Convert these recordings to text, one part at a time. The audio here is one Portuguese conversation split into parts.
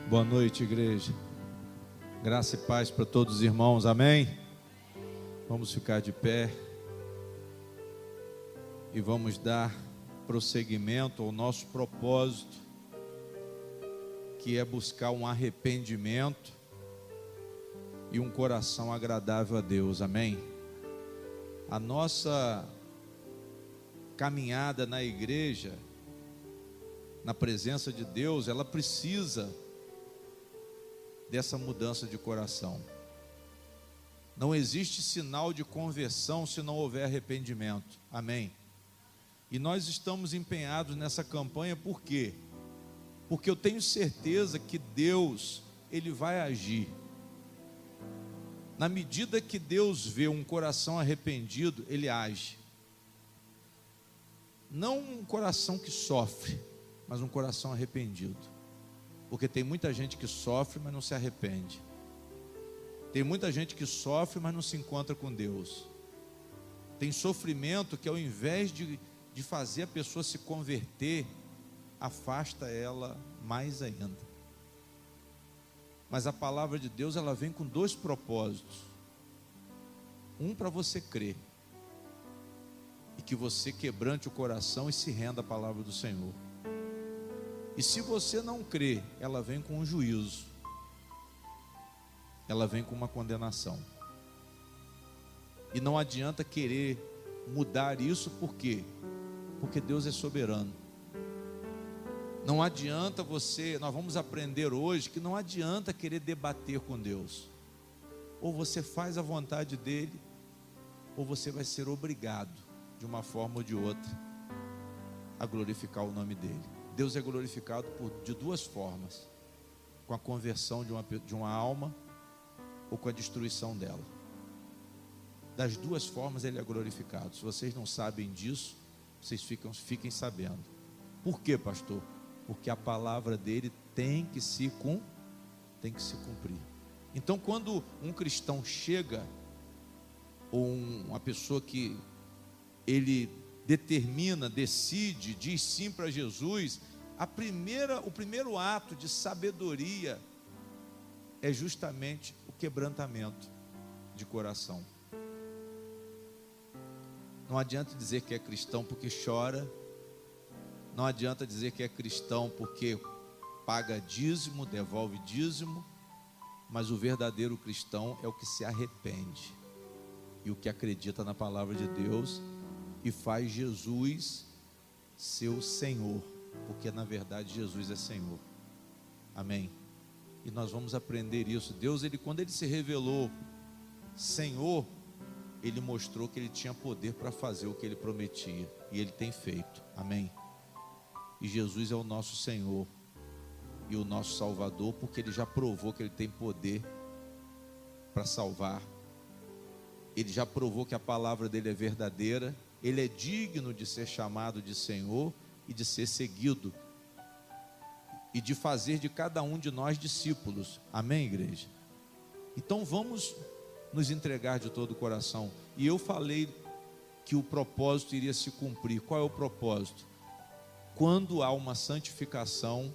Boa noite, igreja. Graça e paz para todos os irmãos, amém? Vamos ficar de pé e vamos dar prosseguimento ao nosso propósito, que é buscar um arrependimento e um coração agradável a Deus, amém? A nossa caminhada na igreja, na presença de Deus, ela precisa dessa mudança de coração. Não existe sinal de conversão se não houver arrependimento, amém? E nós estamos empenhados nessa campanha, por quê? Porque eu tenho certeza que Deus, Ele vai agir. Na medida que Deus vê um coração arrependido, Ele age. Não um coração que sofre, mas um coração arrependido. Porque tem muita gente que sofre, mas não se arrepende. Tem muita gente que sofre, mas não se encontra com Deus. Tem sofrimento que, ao invés de fazer a pessoa se converter, afasta ela mais ainda. Mas a palavra de Deus, ela vem com dois propósitos. Um, para você crer, e que você quebrante o coração e se renda à palavra do Senhor. E se você não crê, ela vem com um juízo, ela vem com uma condenação. E não adianta querer mudar isso, por quê? Porque Deus é soberano. Não adianta nós vamos aprender hoje que não adianta querer debater com Deus. Ou você faz a vontade dEle, ou você vai ser obrigado, de uma forma ou de outra, a glorificar o nome dEle. Deus é glorificado de duas formas: com a conversão de uma alma, ou com a destruição dela. Das duas formas Ele é glorificado. Se vocês não sabem disso, vocês fiquem sabendo. Por quê, pastor? Porque a palavra dele tem que se cumprir. Então, quando um cristão chega, ou uma pessoa que ele determina, decide, diz sim para Jesus, o primeiro ato de sabedoria é justamente o quebrantamento de coração. Não adianta dizer que é cristão porque chora, não adianta dizer que é cristão porque paga dízimo, devolve dízimo, mas o verdadeiro cristão é o que se arrepende e o que acredita na palavra de Deus e faz Jesus seu Senhor, porque na verdade Jesus é Senhor, amém? E nós vamos aprender isso. Deus, quando Ele se revelou Senhor, Ele mostrou que Ele tinha poder para fazer o que Ele prometia, e Ele tem feito, amém? E Jesus é o nosso Senhor e o nosso Salvador, porque Ele já provou que Ele tem poder para salvar. Ele já provou que a palavra dEle é verdadeira. Ele é digno de ser chamado de Senhor e de ser seguido, e de fazer de cada um de nós discípulos, amém, igreja? Então vamos nos entregar de todo o coração. E eu falei que o propósito iria se cumprir. Qual é o propósito? Quando há uma santificação,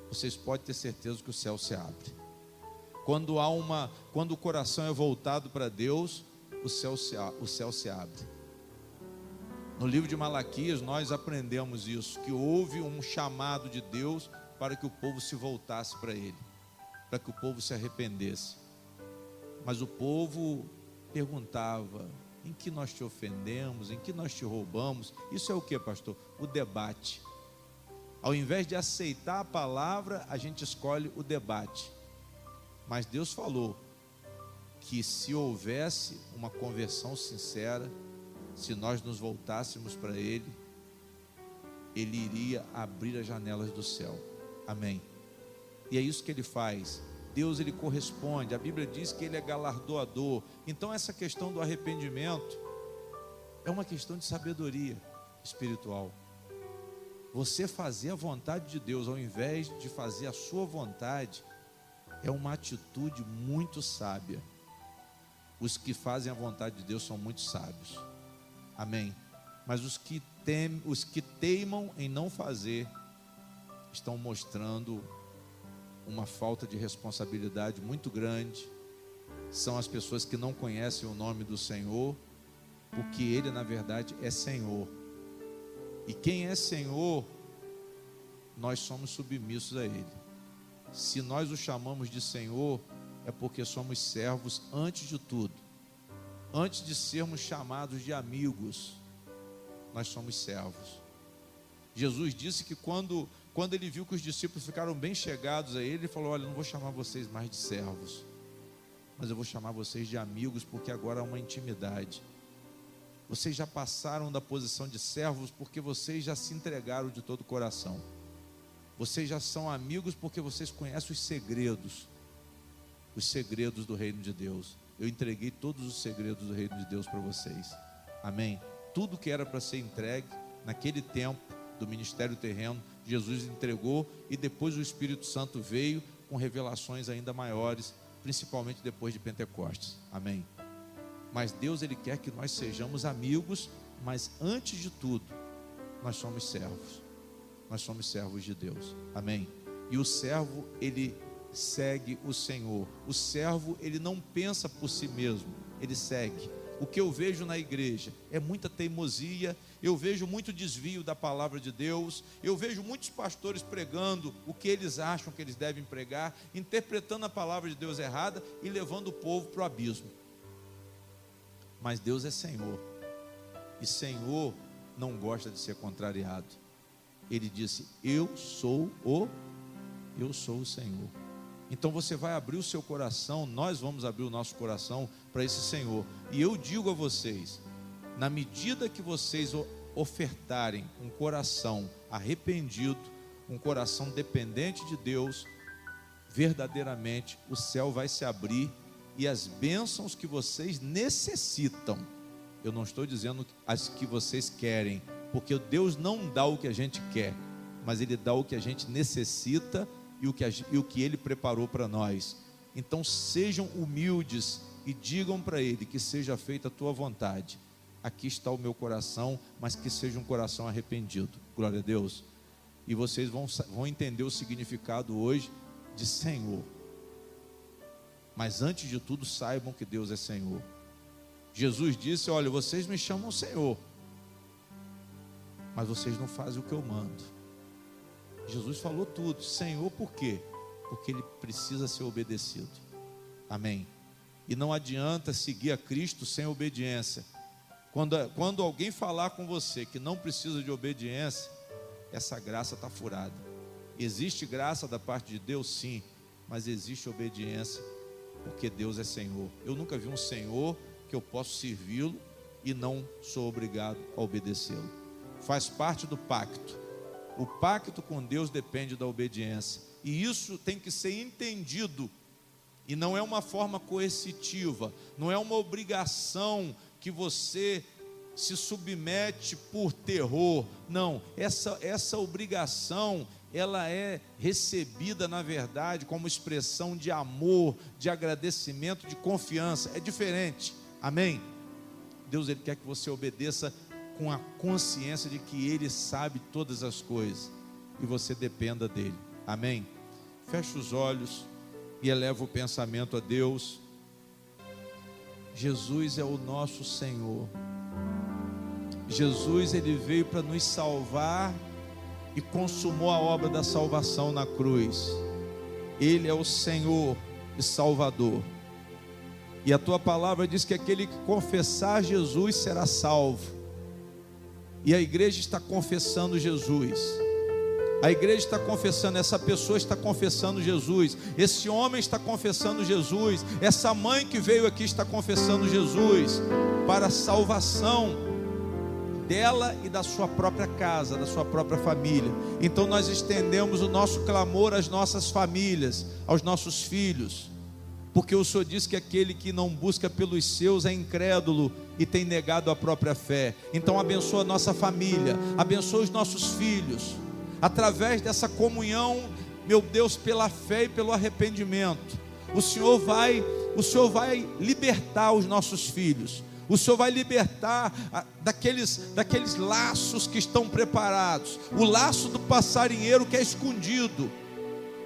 vocês podem ter certeza que o céu se abre. Quando o coração é voltado para Deus, o céu se abre. No livro de Malaquias nós aprendemos isso, que houve um chamado de Deus para que o povo se voltasse para Ele, para que o povo se arrependesse. Mas o povo perguntava: em que nós te ofendemos, em que nós te roubamos? Isso é o que, pastor? O debate. Ao invés de aceitar a palavra, a gente escolhe o debate. Mas Deus falou que se houvesse uma conversão sincera, se nós nos voltássemos para Ele, Ele iria abrir as janelas do céu, amém? E é isso que Ele faz. Deus, Ele corresponde. A Bíblia diz que Ele é galardoador. Então essa questão do arrependimento é uma questão de sabedoria espiritual. Você fazer a vontade de Deus ao invés de fazer a sua vontade é uma atitude muito sábia. Os que fazem a vontade de Deus são muito sábios, amém? Mas os que teimam em não fazer estão mostrando uma falta de responsabilidade muito grande são as pessoas que não conhecem o nome do Senhor, porque Ele na verdade é Senhor. E quem é Senhor, nós somos submissos a Ele. Se nós o chamamos de Senhor, é porque somos servos antes de tudo. Antes de sermos chamados de amigos, nós somos servos. Jesus disse que quando Ele viu que os discípulos ficaram bem chegados a Ele, Ele falou: olha, eu não vou chamar vocês mais de servos, mas eu vou chamar vocês de amigos, porque agora há uma intimidade. Vocês já passaram da posição de servos, porque vocês já se entregaram de todo o coração. Vocês já são amigos, porque vocês conhecem os segredos do reino de Deus. Eu entreguei todos os segredos do reino de Deus para vocês. Amém? Tudo que era para ser entregue naquele tempo do ministério terreno, Jesus entregou, e depois o Espírito Santo veio com revelações ainda maiores, principalmente depois de Pentecostes. Amém? Mas Deus, Ele quer que nós sejamos amigos, mas antes de tudo, nós somos servos. Nós somos servos de Deus. Amém? E o servo, ele segue o Senhor. O servo, ele não pensa por si mesmo, ele segue. O que eu vejo na igreja é muita teimosia, eu vejo muito desvio da palavra de Deus, eu vejo muitos pastores pregando o que eles acham que eles devem pregar, interpretando a palavra de Deus errada e levando o povo para o abismo. Mas Deus é Senhor, e Senhor não gosta de ser contrariado. Ele disse: eu sou o Senhor. Então você vai abrir o seu coração, nós vamos abrir o nosso coração para esse Senhor. E eu digo a vocês, na medida que vocês ofertarem um coração arrependido, um coração dependente de Deus, verdadeiramente o céu vai se abrir, e as bênçãos que vocês necessitam, eu não estou dizendo as que vocês querem, porque Deus não dá o que a gente quer, mas Ele dá o que a gente necessita e o que Ele preparou para nós. Então sejam humildes e digam para Ele: que seja feita a tua vontade. Aqui está o meu coração, mas que seja um coração arrependido. Glória a Deus. E vocês vão entender o significado hoje de Senhor. Mas antes de tudo, saibam que Deus é Senhor. Jesus disse: olha, vocês me chamam Senhor, mas vocês não fazem o que eu mando. Jesus falou tudo. Senhor, por quê? Porque Ele precisa ser obedecido. Amém? E não adianta seguir a Cristo sem obediência. Quando alguém falar com você que não precisa de obediência, essa graça está furada. Existe graça da parte de Deus? Sim, mas existe obediência, porque Deus é Senhor. Eu nunca vi um Senhor que eu posso servi-lo e não sou obrigado a obedecê-lo. Faz parte do pacto. O pacto com Deus depende da obediência, e isso tem que ser entendido, e não é uma forma coercitiva, não é uma obrigação que você se submete por terror. Não, essa obrigação, ela é recebida na verdade como expressão de amor, de agradecimento, de confiança. É diferente. Amém? Deus, Ele quer que você obedeça com a consciência de que Ele sabe todas as coisas, e você dependa dEle. Amém? Feche os olhos e eleva o pensamento a Deus. Jesus é o nosso Senhor. Jesus, Ele veio para nos salvar e consumou a obra da salvação na cruz. Ele é o Senhor e Salvador. E a tua palavra diz que aquele que confessar Jesus será salvo. E a igreja está confessando Jesus. A igreja está confessando, essa pessoa está confessando Jesus, esse homem está confessando Jesus, essa mãe que veio aqui está confessando Jesus, para a salvação dela e da sua própria casa, da sua própria família. Então nós estendemos o nosso clamor às nossas famílias, aos nossos filhos, porque o Senhor diz que aquele que não busca pelos seus é incrédulo e tem negado a própria fé. Então abençoa a nossa família, abençoa os nossos filhos, através dessa comunhão, meu Deus, pela fé e pelo arrependimento. O Senhor vai libertar os nossos filhos. O Senhor vai libertar daqueles laços que estão preparados. O laço do passarinheiro que é escondido.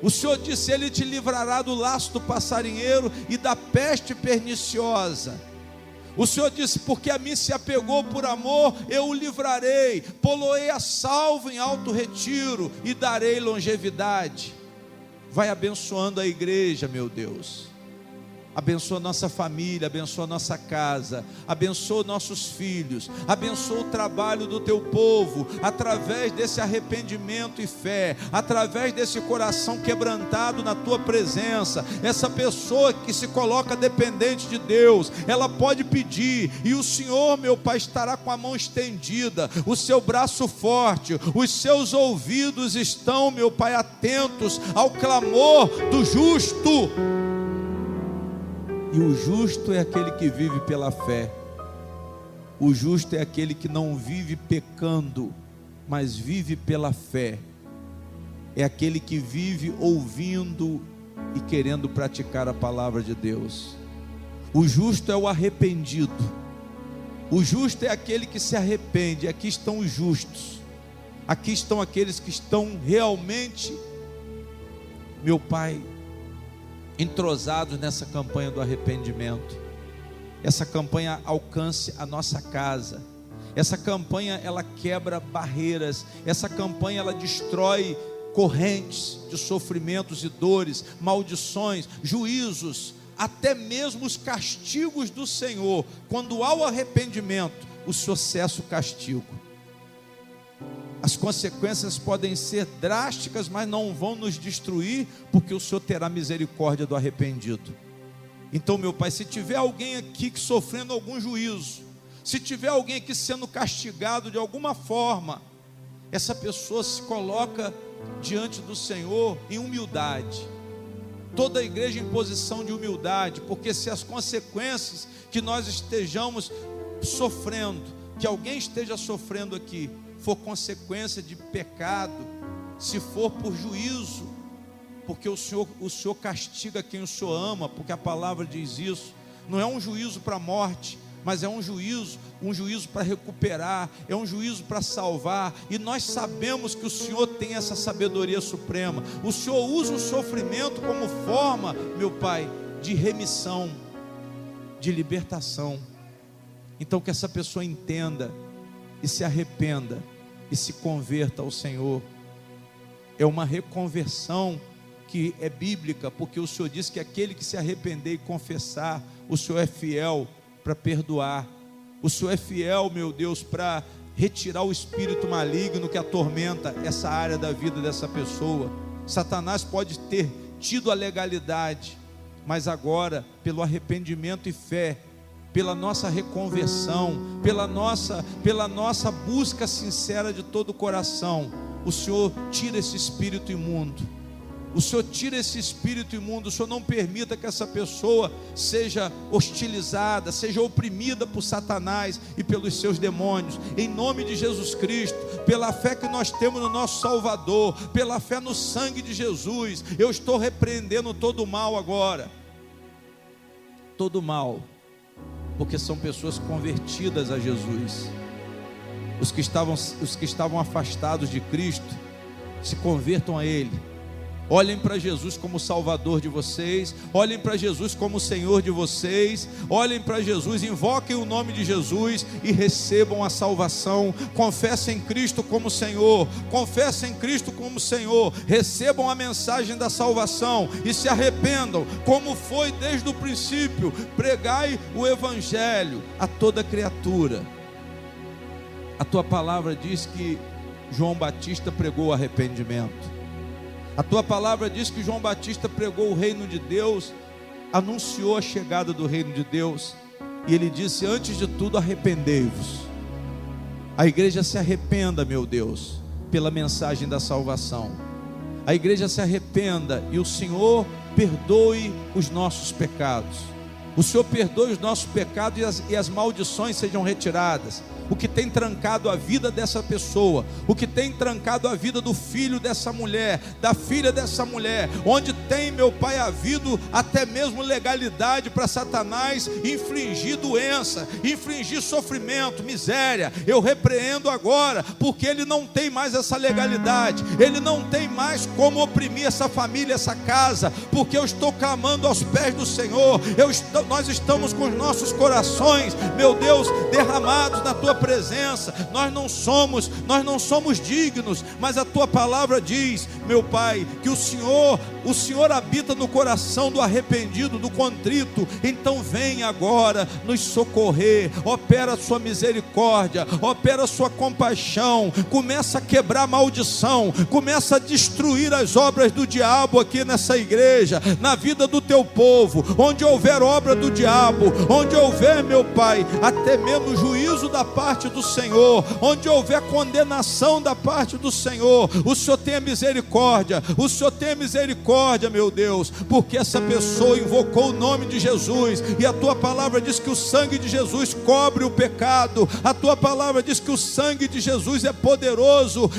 O Senhor disse: Ele te livrará do laço do passarinheiro e da peste perniciosa. O Senhor disse: porque a mim se apegou por amor, eu o livrarei, pô-lo-ei a salvo em alto retiro e darei longevidade. Vai abençoando a igreja, meu Deus. Abençoa nossa família, abençoa nossa casa, abençoa nossos filhos, abençoa o trabalho do teu povo, através desse arrependimento e fé, através desse coração quebrantado na tua presença. Essa pessoa que se coloca dependente de Deus, ela pode pedir, e o Senhor, meu Pai, estará com a mão estendida, o seu braço forte, os seus ouvidos estão, meu Pai, atentos ao clamor do justo. E o justo é aquele que vive pela fé. O justo é aquele que não vive pecando, mas vive pela fé. É aquele que vive ouvindo e querendo praticar a palavra de Deus. O justo é o arrependido. O justo é aquele que se arrepende. Aqui estão os justos. Aqui estão aqueles que estão realmente, meu Pai, entrosados nessa campanha do arrependimento. Essa campanha alcance a nossa casa. Essa campanha, ela quebra barreiras. Essa campanha, ela destrói correntes de sofrimentos e dores, maldições, juízos, até mesmo os castigos do Senhor. Quando há o arrependimento, o Senhor cessa o castigo. As consequências podem ser drásticas, mas não vão nos destruir, porque o Senhor terá misericórdia do arrependido. Então, meu Pai, se tiver alguém aqui que sofrendo algum juízo, se tiver alguém aqui sendo castigado de alguma forma, essa pessoa se coloca diante do Senhor em humildade. Toda a igreja em posição de humildade, porque se as consequências que nós estejamos sofrendo, que alguém esteja sofrendo aqui, for consequência de pecado, se for por juízo, porque o Senhor castiga quem o Senhor ama, porque a palavra diz isso. Não é um juízo para a morte, mas é um juízo para recuperar, é um juízo para salvar. E nós sabemos que o Senhor tem essa sabedoria suprema. O Senhor usa o sofrimento como forma, meu Pai, de remissão, de libertação. Então que essa pessoa entenda e se arrependa e se converta ao Senhor. É uma reconversão que é bíblica, porque o Senhor diz que aquele que se arrepender e confessar, o Senhor é fiel para perdoar. O Senhor é fiel, meu Deus, para retirar o espírito maligno que atormenta essa área da vida dessa pessoa. Satanás pode ter tido a legalidade, mas agora, pelo arrependimento e fé, pela nossa reconversão, pela nossa busca sincera de todo o coração, o Senhor tira esse espírito imundo. O Senhor tira esse espírito imundo. O Senhor não permita que essa pessoa seja hostilizada, seja oprimida por Satanás e pelos seus demônios. Em nome de Jesus Cristo, pela fé que nós temos no nosso Salvador, pela fé no sangue de Jesus, eu estou repreendendo todo o mal agora. Todo o mal, porque são pessoas convertidas a Jesus. Os que estavam afastados de Cristo, se convertam a Ele. Olhem para Jesus como Salvador de vocês, olhem para Jesus como Senhor de vocês, olhem para Jesus, invoquem o nome de Jesus e recebam a salvação. Confessem Cristo como Senhor, confessem Cristo como Senhor, recebam a mensagem da salvação e se arrependam, como foi desde o princípio. Pregai o Evangelho a toda criatura. A tua palavra diz que João Batista pregou o arrependimento. A tua palavra diz que João Batista pregou o reino de Deus, anunciou a chegada do reino de Deus, e ele disse: antes de tudo, arrependei-vos. A igreja se arrependa, meu Deus, pela mensagem da salvação. A igreja se arrependa e o Senhor perdoe os nossos pecados. O Senhor perdoe os nossos pecados e as maldições sejam retiradas. O que tem trancado a vida dessa pessoa, o que tem trancado a vida do filho dessa mulher, da filha dessa mulher, onde tem, meu Pai, havido até mesmo legalidade para Satanás infligir doença, infligir sofrimento, miséria, eu repreendo agora, porque ele não tem mais essa legalidade, ele não tem mais como oprimir essa família, essa casa, porque eu estou clamando aos pés do Senhor. Nós estamos com os nossos corações, meu Deus, derramados na tua presença. Nós não somos dignos, mas a tua palavra diz, meu Pai, que o Senhor habita no coração do arrependido, do contrito. Então vem agora nos socorrer, opera a sua misericórdia, opera a sua compaixão, começa a quebrar a maldição, começa a destruir as obras do diabo aqui nessa igreja, na vida do teu povo. Onde houver obra do diabo, onde houver, meu Pai, até mesmo juízo da parte do Senhor, onde houver condenação da parte do Senhor, o Senhor tenha misericórdia, o Senhor tenha misericórdia, meu Deus, porque essa pessoa invocou o nome de Jesus, e a tua palavra diz que o sangue de Jesus cobre o pecado. A tua palavra diz que o sangue de Jesus é poderoso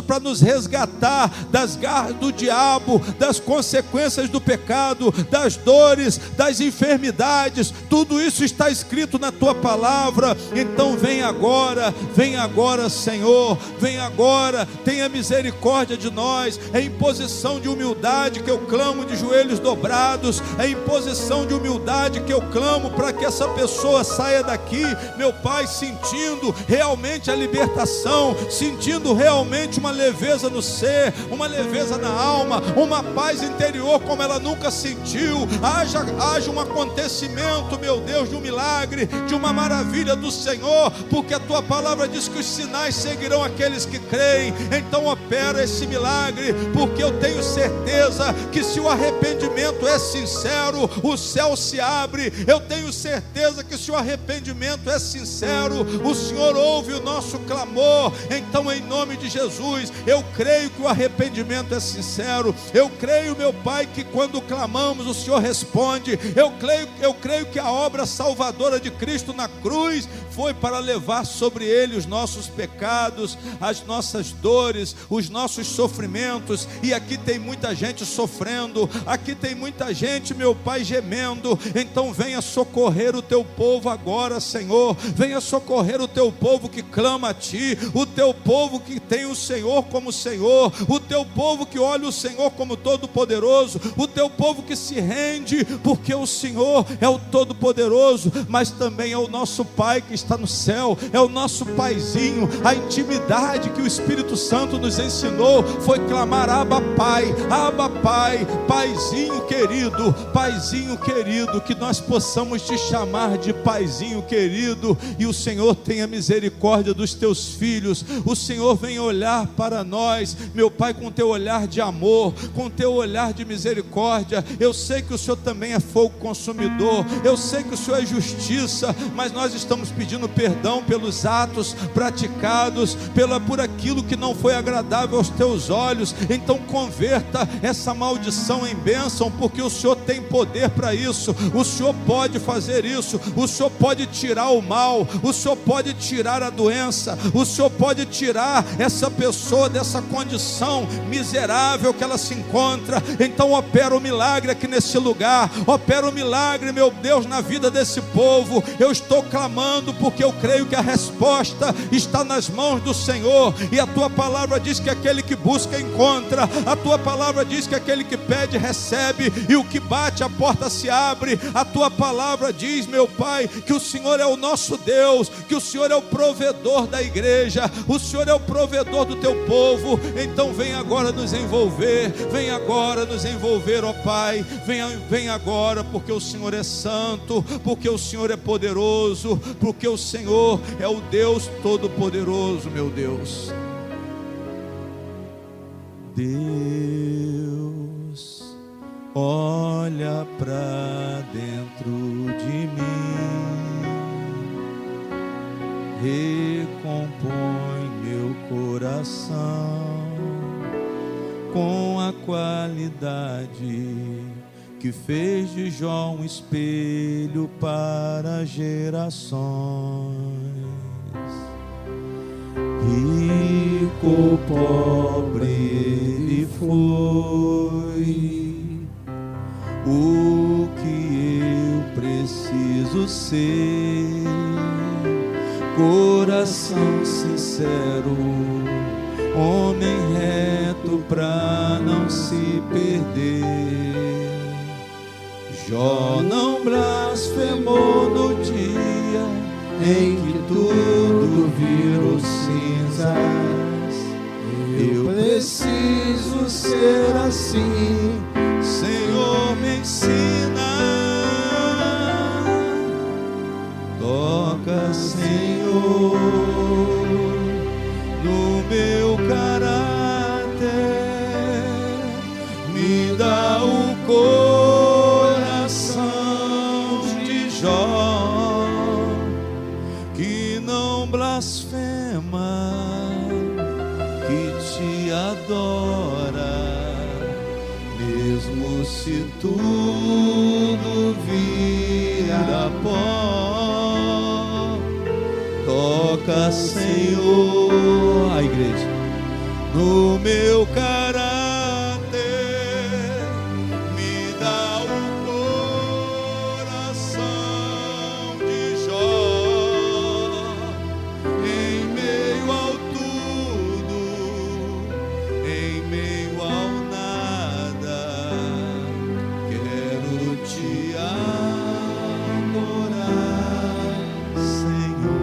para nos resgatar das garras do diabo, das consequências do pecado, das dores, das enfermidades. Tudo isso está escrito na tua palavra. Então vem agora, Senhor, vem agora, tenha misericórdia de nós. É em posição de humildade que eu clamo, de joelhos dobrados, é em posição de humildade que eu clamo para que essa pessoa saia daqui, meu Pai, sentindo realmente a libertação, sentindo realmente uma leveza no ser, uma leveza na alma, uma paz interior como ela nunca sentiu. Haja um acontecimento, meu Deus, de um milagre, de uma maravilha do Senhor, porque a tua palavra diz que os sinais seguirão aqueles que creem. Então opera esse milagre, porque eu tenho certeza que se o arrependimento é sincero, o céu se abre. Eu tenho certeza que se o arrependimento é sincero, o Senhor ouve o nosso clamor. Então, em nome de Jesus, eu creio que o arrependimento é sincero. Eu creio, meu Pai, que quando clamamos o Senhor responde. Eu creio que a obra salvadora de Cristo na cruz foi para levar sobre ele os nossos pecados, as nossas dores, os nossos sofrimentos. E aqui tem muita gente sofrendo, aqui tem muita gente, meu Pai, gemendo. Então venha socorrer o teu povo agora, Senhor. Venha socorrer o teu povo que clama a ti, o teu povo que tem o Senhor como Senhor, o teu povo que olha o Senhor como Todo-Poderoso, o teu povo que se rende, porque o Senhor é o Todo-Poderoso, mas também é o nosso Pai que está no céu, é o nosso Paizinho. A intimidade que o Espírito Santo nos ensinou foi clamar: Abba Pai, Abba Pai, Paizinho querido, que nós possamos te chamar de Paizinho querido. E o Senhor tenha misericórdia dos teus filhos. O Senhor venha olhar para nós, meu Pai, com teu olhar de amor, com teu olhar de misericórdia. Eu sei que o Senhor também é fogo consumidor, eu sei que o Senhor é justiça, mas nós estamos pedindo perdão pelos atos praticados, por aquilo que não foi agradável aos teus olhos. Então converta essa maldição em bênção, porque o Senhor tem poder para isso. O Senhor pode fazer isso. O Senhor pode tirar o mal, o Senhor pode tirar a doença, o Senhor pode tirar essa pessoa dessa condição miserável que ela se encontra. Então opera o milagre aqui nesse lugar, opera o milagre, meu Deus, na vida desse povo. Eu estou clamando porque eu creio que a resposta está nas mãos do Senhor, e a tua palavra diz que aquele que busca encontra, a tua palavra diz que aquele que pede recebe, e o que bate a porta se abre. A tua palavra diz, meu Pai, que o Senhor é o nosso Deus, que o Senhor é o provedor da igreja, o Senhor é o provedor do teu povo. Então vem agora nos envolver, vem agora nos envolver, ó Pai, vem agora, porque o Senhor é santo, porque o Senhor é poderoso, porque o Senhor é o Deus Todo-Poderoso, meu Deus. Deus, olha para dentro de mim, recompõe meu coração com a qualidade que fez de Jó um espelho para gerações. Rico, pobre ele foi, o que eu preciso ser. Coração sincero, homem reto pra não se perder. Jó não blasfemou no dia em que tudo virou cinzas. Eu preciso ser assim, Senhor, me ensina. Toca, Senhor, no meu caráter, me dá o coração de Jó, que não blasfema, que te adora, mesmo se tudo vira pó. Toca, Senhor, a igreja, no meu caráter, me dá o coração de Jó, em meio ao tudo, em meio ao nada, quero te adorar, Senhor,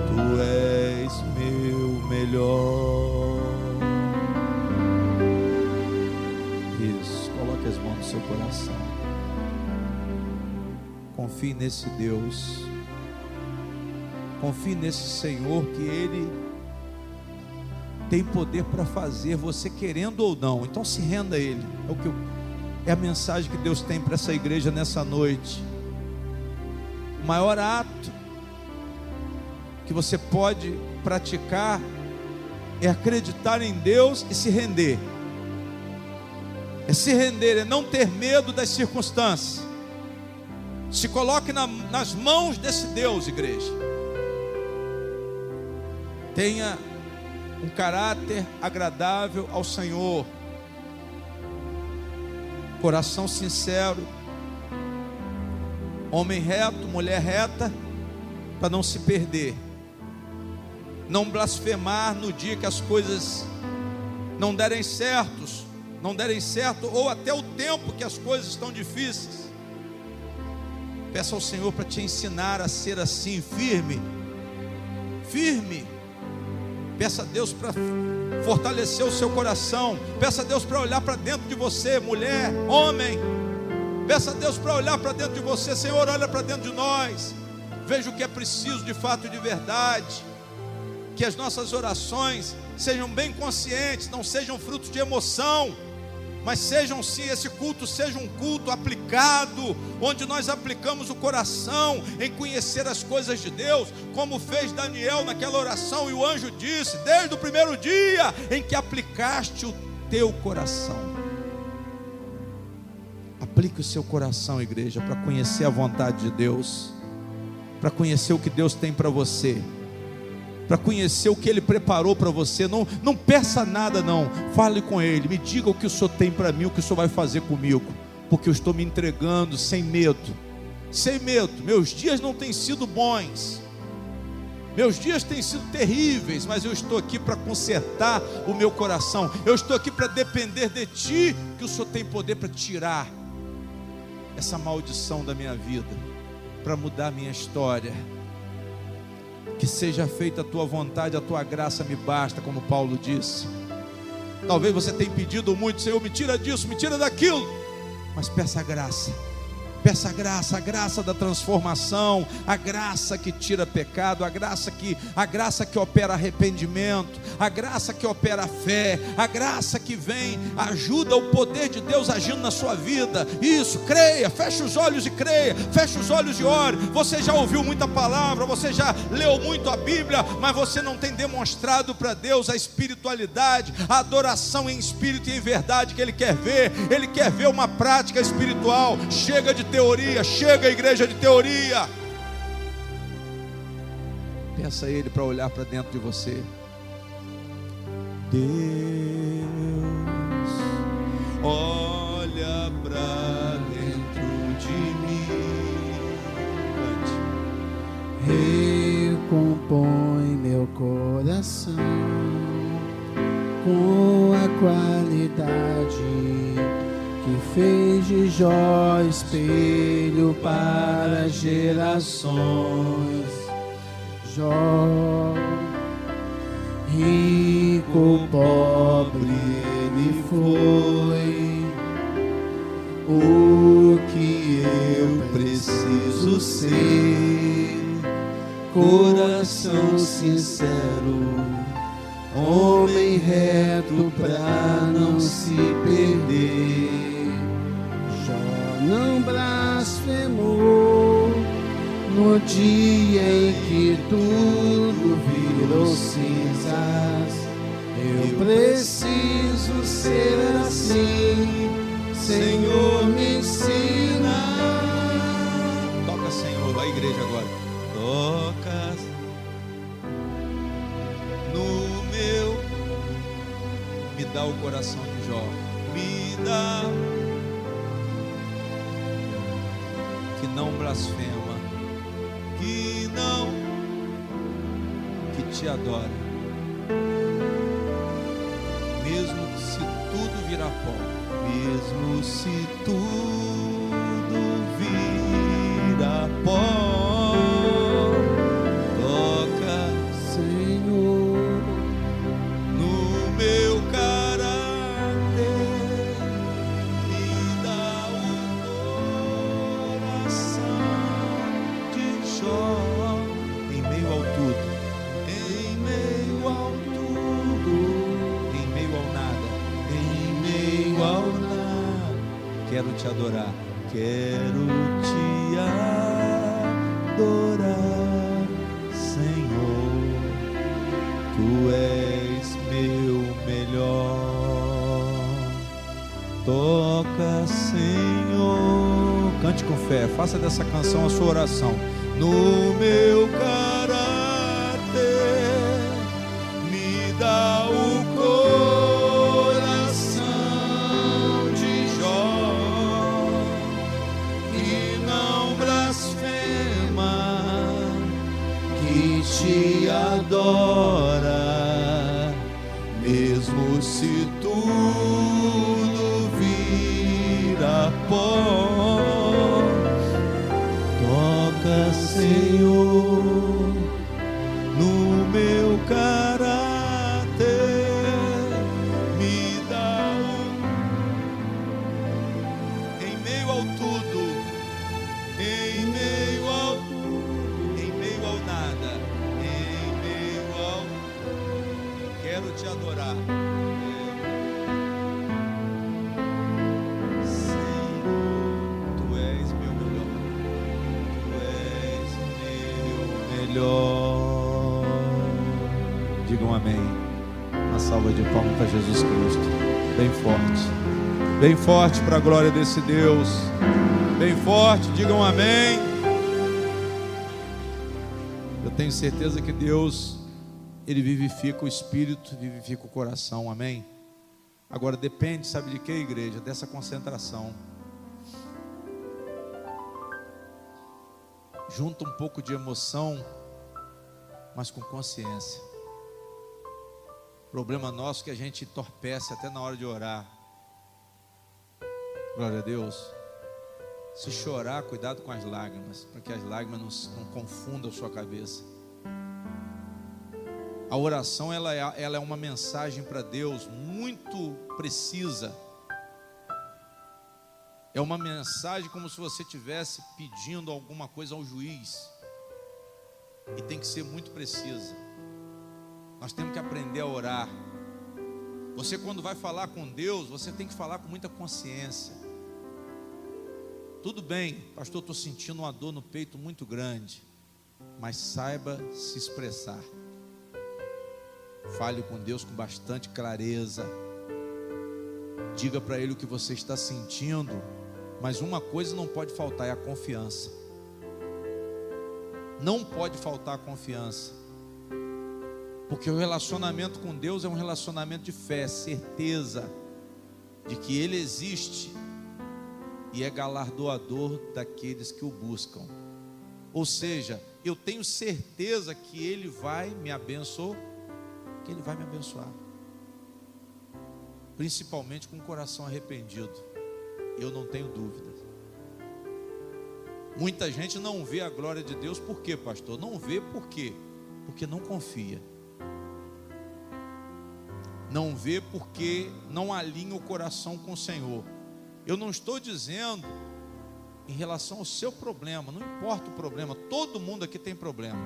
tu és meu melhor. Isso, coloque as mãos no seu coração. Confie nesse Deus, confie nesse Senhor, que Ele tem poder para fazer, você querendo ou não. Então se renda a Ele. É a mensagem que Deus tem para essa igreja nessa noite. O maior ato que você pode praticar é acreditar em Deus e se render. É se render, é não ter medo das circunstâncias. Se coloque nas mãos desse Deus, igreja. Tenha um caráter agradável ao Senhor, coração sincero, homem reto, mulher reta, para não se perder. Não blasfemar no dia que as coisas não derem certo, ou até o tempo que as coisas estão difíceis. Peça ao Senhor para te ensinar a ser assim, firme. Peça a Deus para fortalecer o seu coração. Peça a Deus para olhar para dentro de você, mulher, homem. Peça a Deus para olhar para dentro de você. Senhor, olha para dentro de nós. Veja o que é preciso de fato e de verdade. Que as nossas orações sejam bem conscientes, não sejam frutos de emoção, mas sejam sim, esse culto seja um culto aplicado, onde nós aplicamos o coração em conhecer as coisas de Deus, como fez Daniel naquela oração, e o anjo disse, desde o primeiro dia em que aplicaste o teu coração. Aplique o seu coração, igreja, para conhecer a vontade de Deus, para conhecer o que Deus tem para você, para conhecer o que Ele preparou para você. Não peça nada não, fale com Ele, me diga o que o Senhor tem para mim, o que o Senhor vai fazer comigo, porque eu estou me entregando sem medo. Meus dias não têm sido bons, meus dias têm sido terríveis, mas eu estou aqui para consertar o meu coração, eu estou aqui para depender de Ti, que o Senhor tem poder para tirar essa maldição da minha vida, para mudar a minha história. Que seja feita a tua vontade, a tua graça me basta, como Paulo disse. Talvez você tenha pedido muito, Senhor, me tira disso, me tira daquilo, mas peça a graça, a graça da transformação, a graça que tira pecado, a graça que opera arrependimento, a graça que opera a fé, a graça que vem, ajuda o poder de Deus agindo na sua vida. Isso, creia, feche os olhos e creia, feche os olhos e ore. Você já ouviu muita palavra, você já leu muito a Bíblia, mas você não tem demonstrado para Deus a espiritualidade, a adoração em espírito e em verdade que Ele quer ver. Ele quer ver uma prática espiritual. Chega de teoria, chega, igreja, de teoria. Peça a Ele para olhar para dentro de você. Deus olha para qualidade que fez de Jó espelho para gerações. Jó, rico ou pobre, ele foi o que eu preciso ser. Coração sincero, homem reto pra não se perder. Jó não blasfemou no dia em que tudo virou cinzas. Eu preciso ser assim, Senhor, me ensina. Toca, Senhor, a igreja agora. Toca no meu, me dá o coração de Jó, me dá, que não blasfema, que te adora, mesmo se tudo virar pó, mesmo se tudo vira pó. Quero te adorar, quero te adorar, Senhor, Tu és meu melhor. Toca, Senhor, cante com fé, faça dessa canção a sua oração. No meu caráter, me dá o te adora, mesmo se tudo vira pó. Toca, Senhor, no meu caráter, me dá em meio ao tudo, em meio ao tudo, em meio ao nada. Quero te adorar, Senhor, Tu és meu melhor, Tu és meu melhor. Digam amém. Uma salva de palmas para Jesus Cristo, bem forte para a glória desse Deus, bem forte, digam amém. Eu tenho certeza que Deus, Ele vivifica o espírito, vivifica o coração, amém? Agora depende, sabe de que, igreja? Dessa concentração. Junta um pouco de emoção, mas com consciência. Problema nosso é que a gente entorpece até na hora de orar. Glória a Deus. Se chorar, cuidado com as lágrimas, para que as lágrimas não confundam a sua cabeça. A oração ela é uma mensagem para Deus muito precisa. É uma mensagem como se você estivesse pedindo alguma coisa ao juiz. E tem que ser muito precisa. Nós temos que aprender a orar. Você, quando vai falar com Deus, você tem que falar com muita consciência. Tudo bem, pastor, estou sentindo uma dor no peito muito grande, mas saiba se expressar. Fale com Deus com bastante clareza. Diga para Ele o que você está sentindo. Mas uma coisa não pode faltar, é a confiança. Não pode faltar a confiança. Porque o relacionamento com Deus é um relacionamento de fé, certeza de que Ele existe e é galardoador daqueles que o buscam. Ou seja, eu tenho certeza que Ele vai me abençoar. Que Ele vai me abençoar. principalmente com o coração arrependido. Eu não tenho dúvida. Muita gente não vê a glória de Deus, por quê, pastor? Não vê por quê? Porque não confia. Não vê porque não alinha o coração com o Senhor. Eu não estou dizendo em relação ao seu problema, não importa o problema, todo mundo aqui tem problema.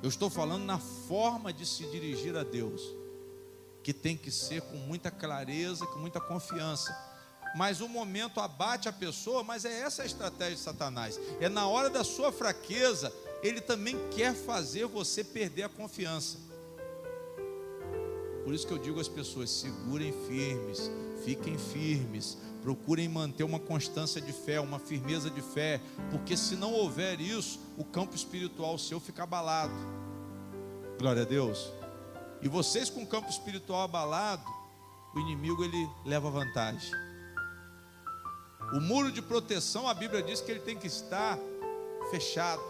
Eu estou falando na forma de se dirigir a Deus, que tem que ser com muita clareza, com muita confiança. Mas o momento abate a pessoa, mas é essa a estratégia de Satanás. É na hora da sua fraqueza, ele também quer fazer você perder a confiança. Por isso que eu digo às pessoas: segurem firmes, fiquem firmes, procurem manter uma constância de fé, uma firmeza de fé, porque se não houver isso, o campo espiritual seu fica abalado. Glória a Deus. E vocês com o campo espiritual abalado, o inimigo ele leva vantagem. O muro de proteção, a Bíblia diz que ele tem que estar fechado.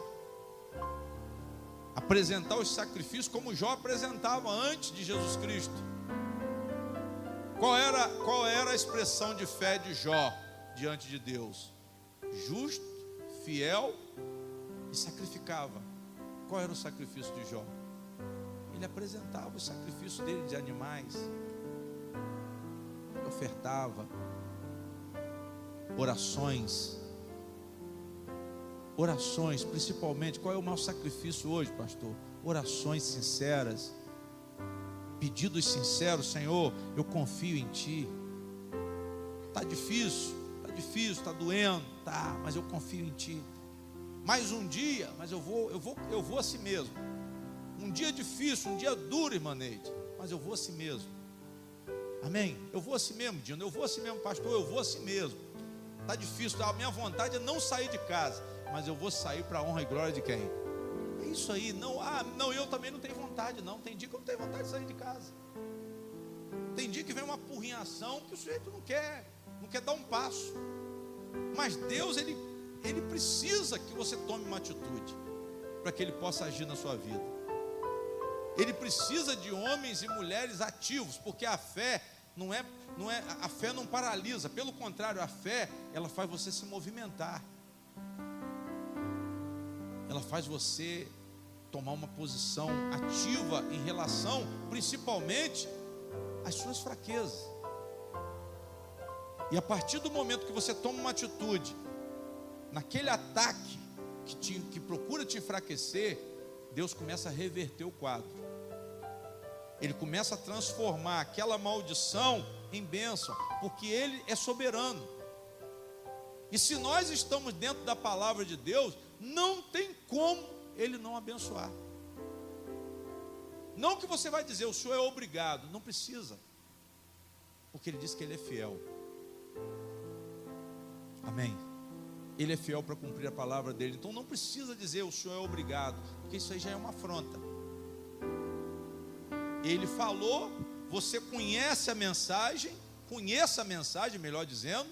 Apresentar os sacrifícios como Jó apresentava antes de Jesus Cristo. Qual era a expressão de fé de Jó diante de Deus? Justo, fiel e sacrificava. Qual era o sacrifício de Jó? Ele apresentava o sacrifício dele de animais. Ele ofertava orações, principalmente. Qual é o maior sacrifício hoje, pastor? Orações sinceras, pedidos sinceros. Senhor, eu confio em Ti. Está difícil, está doendo, tá, mas eu confio em Ti. Mais um dia, mas eu vou assim mesmo. Um dia difícil, um dia duro, irmã Neide, mas eu vou assim mesmo. Amém? Eu vou assim mesmo, Dino, eu vou assim mesmo, pastor, eu vou assim mesmo. Está difícil, a minha vontade é não sair de casa, mas eu vou sair para a honra e glória de quem? É isso aí. Não, eu também não tenho vontade, não. Tem dia que eu não tenho vontade de sair de casa. Tem dia que vem uma apurrinhação que o sujeito não quer dar um passo. Mas Deus, ele precisa que você tome uma atitude para que Ele possa agir na sua vida. Ele precisa de homens e mulheres ativos, porque a fé a fé não paralisa, pelo contrário, a fé, ela faz você se movimentar. Ela faz você tomar uma posição ativa em relação, principalmente, às suas fraquezas. E a partir do momento que você toma uma atitude, naquele ataque que procura te enfraquecer, Deus começa a reverter o quadro. Ele começa a transformar aquela maldição em bênção, porque Ele é soberano. E se nós estamos dentro da palavra de Deus, não tem como Ele não abençoar. Não que você vai dizer, o Senhor é obrigado, não precisa, porque Ele diz que Ele é fiel. Amém? Ele é fiel para cumprir a palavra dEle, então não precisa dizer, o Senhor é obrigado, porque isso aí já é uma afronta. Ele falou, você conheça a mensagem, melhor dizendo,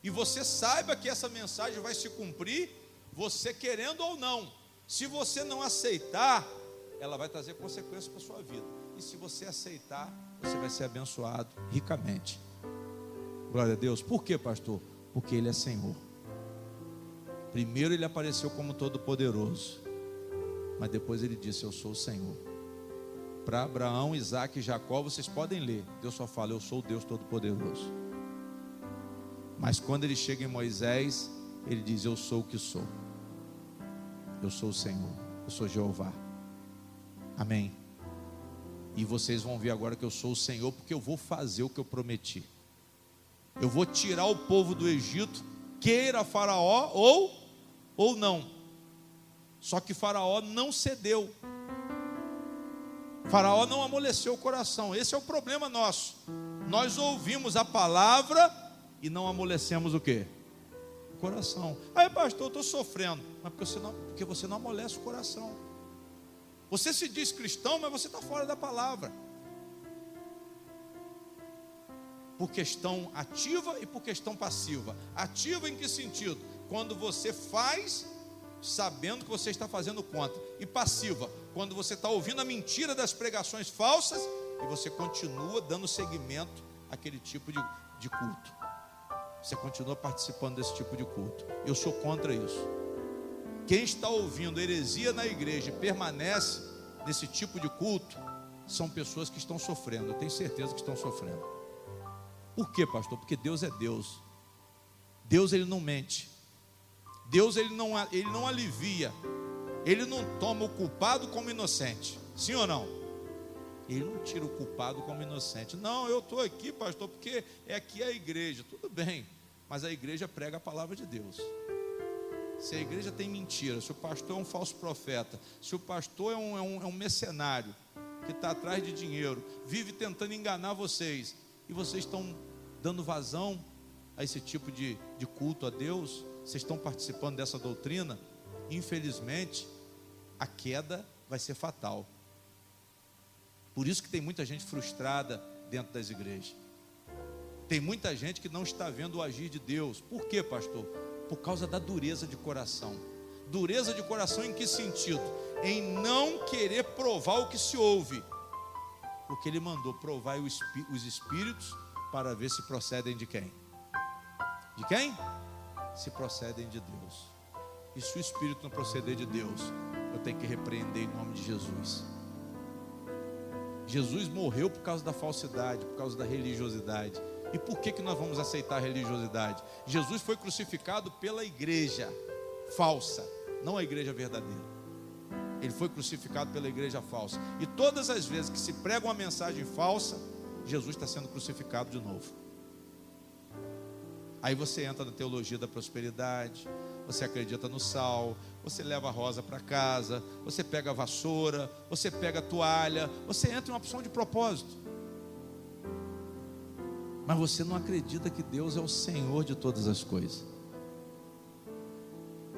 e você saiba que essa mensagem vai se cumprir, você querendo ou não. Se você não aceitar, ela vai trazer consequências para a sua vida. E se você aceitar, você vai ser abençoado ricamente. Glória a Deus. Por quê, pastor? Porque Ele é Senhor. Primeiro Ele apareceu como Todo-Poderoso, mas depois Ele disse, eu sou o Senhor. Para Abraão, Isaac e Jacó, vocês podem ler, Deus só fala, eu sou o Deus Todo-Poderoso. Mas quando Ele chega em Moisés, Ele diz, eu sou o que sou. Eu sou o Senhor, eu sou Jeová. Amém? E vocês vão ver agora que eu sou o Senhor, porque eu vou fazer o que eu prometi. Eu vou tirar o povo do Egito, queira Faraó ou não. Só que Faraó não cedeu. Faraó não amoleceu o coração. Esse é o problema nosso. Nós ouvimos a palavra e não amolecemos o quê? O coração. Aí, pastor, eu estou sofrendo. Mas porque você não amolece o coração. Você se diz cristão, mas você está fora da palavra. Por questão ativa e por questão passiva. Ativa em que sentido? Quando você faz sabendo que você está fazendo contra. E passiva, quando você está ouvindo a mentira das pregações falsas e você continua dando seguimento aquele tipo de culto. Você continua participando desse tipo de culto. Eu sou contra isso. Quem está ouvindo heresia na igreja e permanece nesse tipo de culto, são pessoas que estão sofrendo. Eu tenho certeza que estão sofrendo. Por quê, pastor? Porque Deus é Deus. Deus, Ele não mente. Deus, Ele não alivia. Ele não toma o culpado como inocente. Sim ou não? Ele não tira o culpado como inocente. Não, eu estou aqui, pastor, porque aqui é a igreja. Tudo bem, mas a igreja prega a palavra de Deus. Se a igreja tem mentira, se o pastor é um falso profeta, se o pastor é um mercenário que está atrás de dinheiro, vive tentando enganar vocês, e vocês estão dando vazão a esse tipo de culto a Deus, vocês estão participando dessa doutrina, infelizmente, a queda vai ser fatal. Por isso que tem muita gente frustrada dentro das igrejas. Tem muita gente que não está vendo o agir de Deus. Por quê, pastor? Por causa da dureza de coração. Dureza de coração em que sentido? Em não querer provar o que se ouve. Porque Ele mandou provar os espíritos para ver se procedem de quem? De quem? Se procedem de Deus. E se o espírito não proceder de Deus, eu tenho que repreender em nome de Jesus. Jesus morreu por causa da falsidade, por causa da religiosidade. E por que nós vamos aceitar a religiosidade? Jesus foi crucificado pela igreja falsa, não a igreja verdadeira. Ele foi crucificado pela igreja falsa. E todas as vezes que se prega uma mensagem falsa, Jesus está sendo crucificado de novo. Aí você entra na teologia da prosperidade, você acredita no sal, você leva a rosa para casa, você pega a vassoura, você pega a toalha, você entra em uma opção de propósito. Mas você não acredita que Deus é o Senhor de todas as coisas.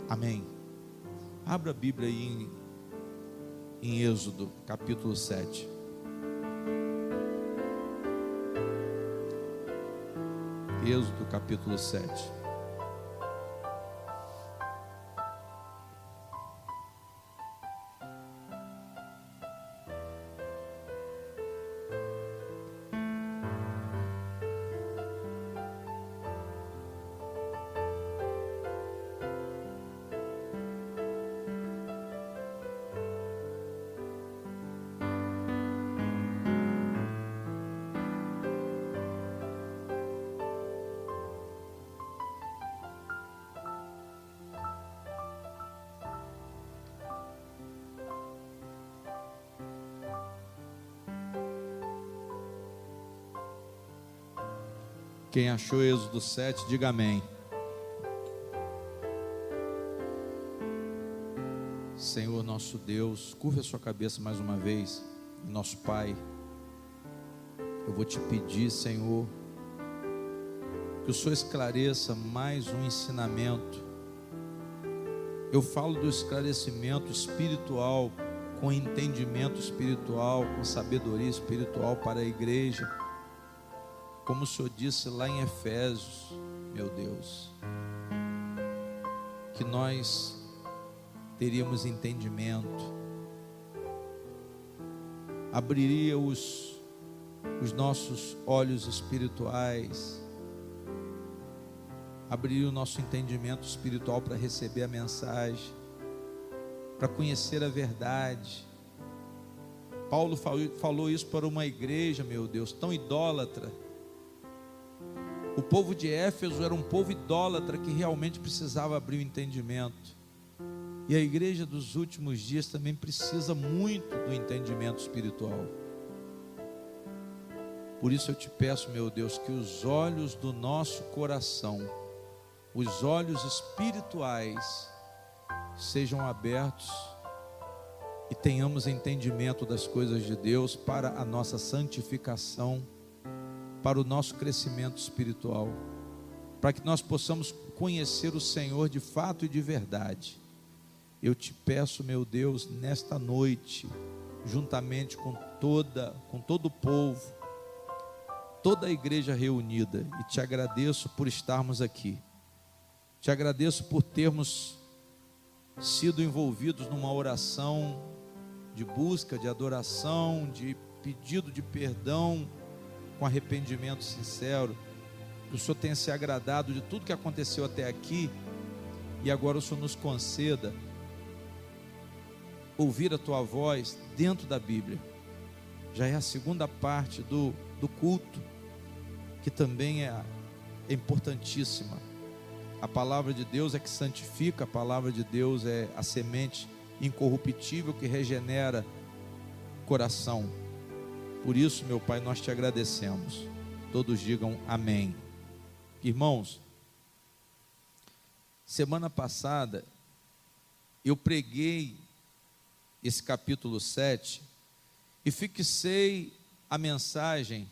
Amém. Abra a Bíblia aí em Êxodo, capítulo 7. Êxodo, capítulo 7. Quem achou Êxodo 7, diga amém. Senhor nosso Deus, curva a sua cabeça mais uma vez. Nosso Pai, eu vou te pedir, Senhor, que o Senhor esclareça mais um ensinamento. Eu falo do esclarecimento espiritual, com entendimento espiritual, com sabedoria espiritual para a igreja. Como o Senhor disse lá em Efésios, meu Deus, que nós teríamos entendimento, abriria os nossos olhos espirituais, abriria o nosso entendimento espiritual para receber a mensagem, para conhecer a verdade. Paulo falou isso para uma igreja, meu Deus, tão idólatra. O povo de Éfeso era um povo idólatra que realmente precisava abrir o entendimento. E a igreja dos últimos dias também precisa muito do entendimento espiritual. Por isso eu te peço, meu Deus, que os olhos do nosso coração, os olhos espirituais, sejam abertos e tenhamos entendimento das coisas de Deus para a nossa santificação, para o nosso crescimento espiritual, para que nós possamos conhecer o Senhor de fato e de verdade. Eu te peço, meu Deus, nesta noite, juntamente com todo o povo, toda a igreja reunida, e te agradeço por estarmos aqui, te agradeço por termos sido envolvidos numa oração de busca, de adoração, de pedido de perdão, com com arrependimento sincero, que o Senhor tenha se agradado de tudo que aconteceu até aqui, e agora o Senhor nos conceda ouvir a Tua voz dentro da Bíblia. Já é a segunda parte do culto, que também é importantíssima. A palavra de Deus é que santifica, a palavra de Deus é a semente incorruptível que regenera o coração. Por isso, meu Pai, nós te agradecemos. Todos digam amém. Irmãos, semana passada eu preguei esse capítulo 7 e fixei a mensagem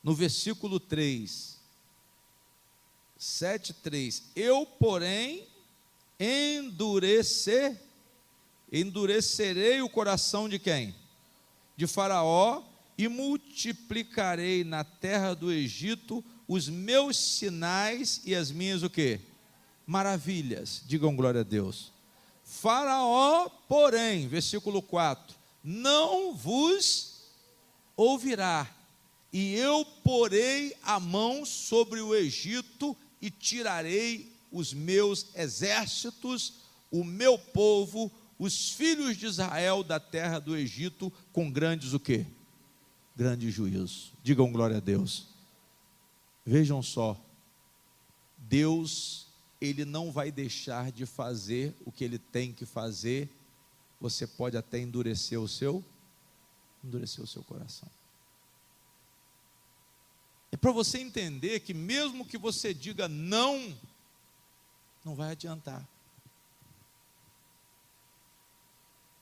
no versículo 3, 7:3. Eu, porém, endurecerei o coração de quem? De Faraó, e multiplicarei na terra do Egito os meus sinais e as minhas o quê? Maravilhas. Digam glória a Deus. Faraó, porém, versículo 4, não vos ouvirá, e eu porei a mão sobre o Egito e tirarei os meus exércitos, o meu povo, os filhos de Israel da terra do Egito, com grandes o quê? Grande juízo. Digam glória a Deus. Vejam só, Deus, Ele não vai deixar de fazer o que Ele tem que fazer. Você pode até endurecer o seu coração. É para você entender que mesmo que você diga não, não vai adiantar.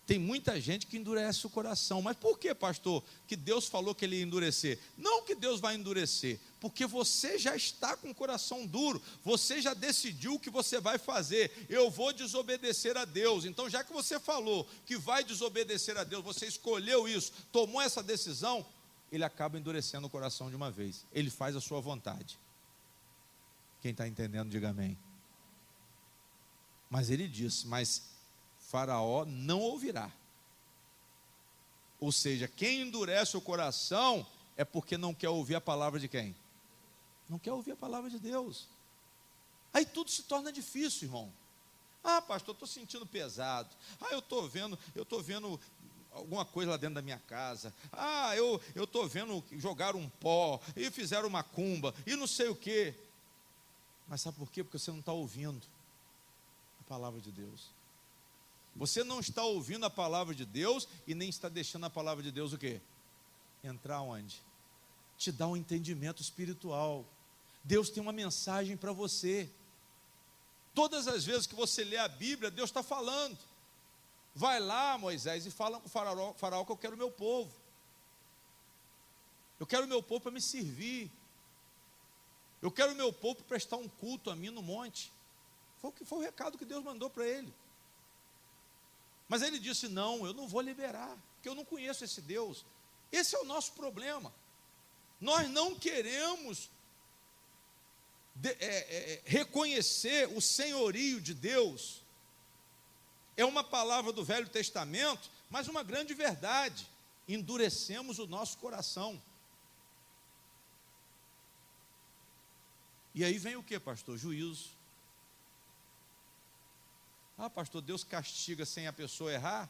Tem muita gente que endurece o coração. Mas por que, pastor, que Deus falou que Ele ia endurecer? Não que Deus vai endurecer, porque você já está com o coração duro, você já decidiu o que você vai fazer. Eu vou desobedecer a Deus. Então, já que você falou que vai desobedecer a Deus, você escolheu isso, tomou essa decisão, Ele acaba endurecendo o coração de uma vez. Ele faz a sua vontade. Quem está entendendo, diga amém. Mas Ele disse, mas Faraó não ouvirá. Ou seja, quem endurece o coração é porque não quer ouvir a palavra de quem? Não quer ouvir a palavra de Deus. Aí tudo se torna difícil, irmão. Ah, pastor, eu estou sentindo pesado. Ah, eu estou vendo alguma coisa lá dentro da minha casa. Ah, eu estou vendo jogar um pó, e fizeram uma cumba, e não sei o quê. Mas sabe por quê? Porque você não está ouvindo a palavra de Deus. Você não está ouvindo a palavra de Deus e nem está deixando a palavra de Deus o quê? Entrar onde? Te dar um entendimento espiritual. Deus tem uma mensagem para você. Todas as vezes que você lê a Bíblia, Deus está falando. Vai lá, Moisés, e fala com o faraó que eu quero o meu povo. Eu quero o meu povo para me servir. Eu quero o meu povo para prestar um culto a mim no monte. Foi o recado que Deus mandou para ele. Mas ele disse, não, eu não vou liberar, porque eu não conheço esse Deus. Esse é o nosso problema. Nós não queremos reconhecer o senhorio de Deus. É uma palavra do Velho Testamento, mas uma grande verdade. Endurecemos o nosso coração. E aí vem o que, pastor? Juízo. Ah, pastor, Deus castiga sem a pessoa errar?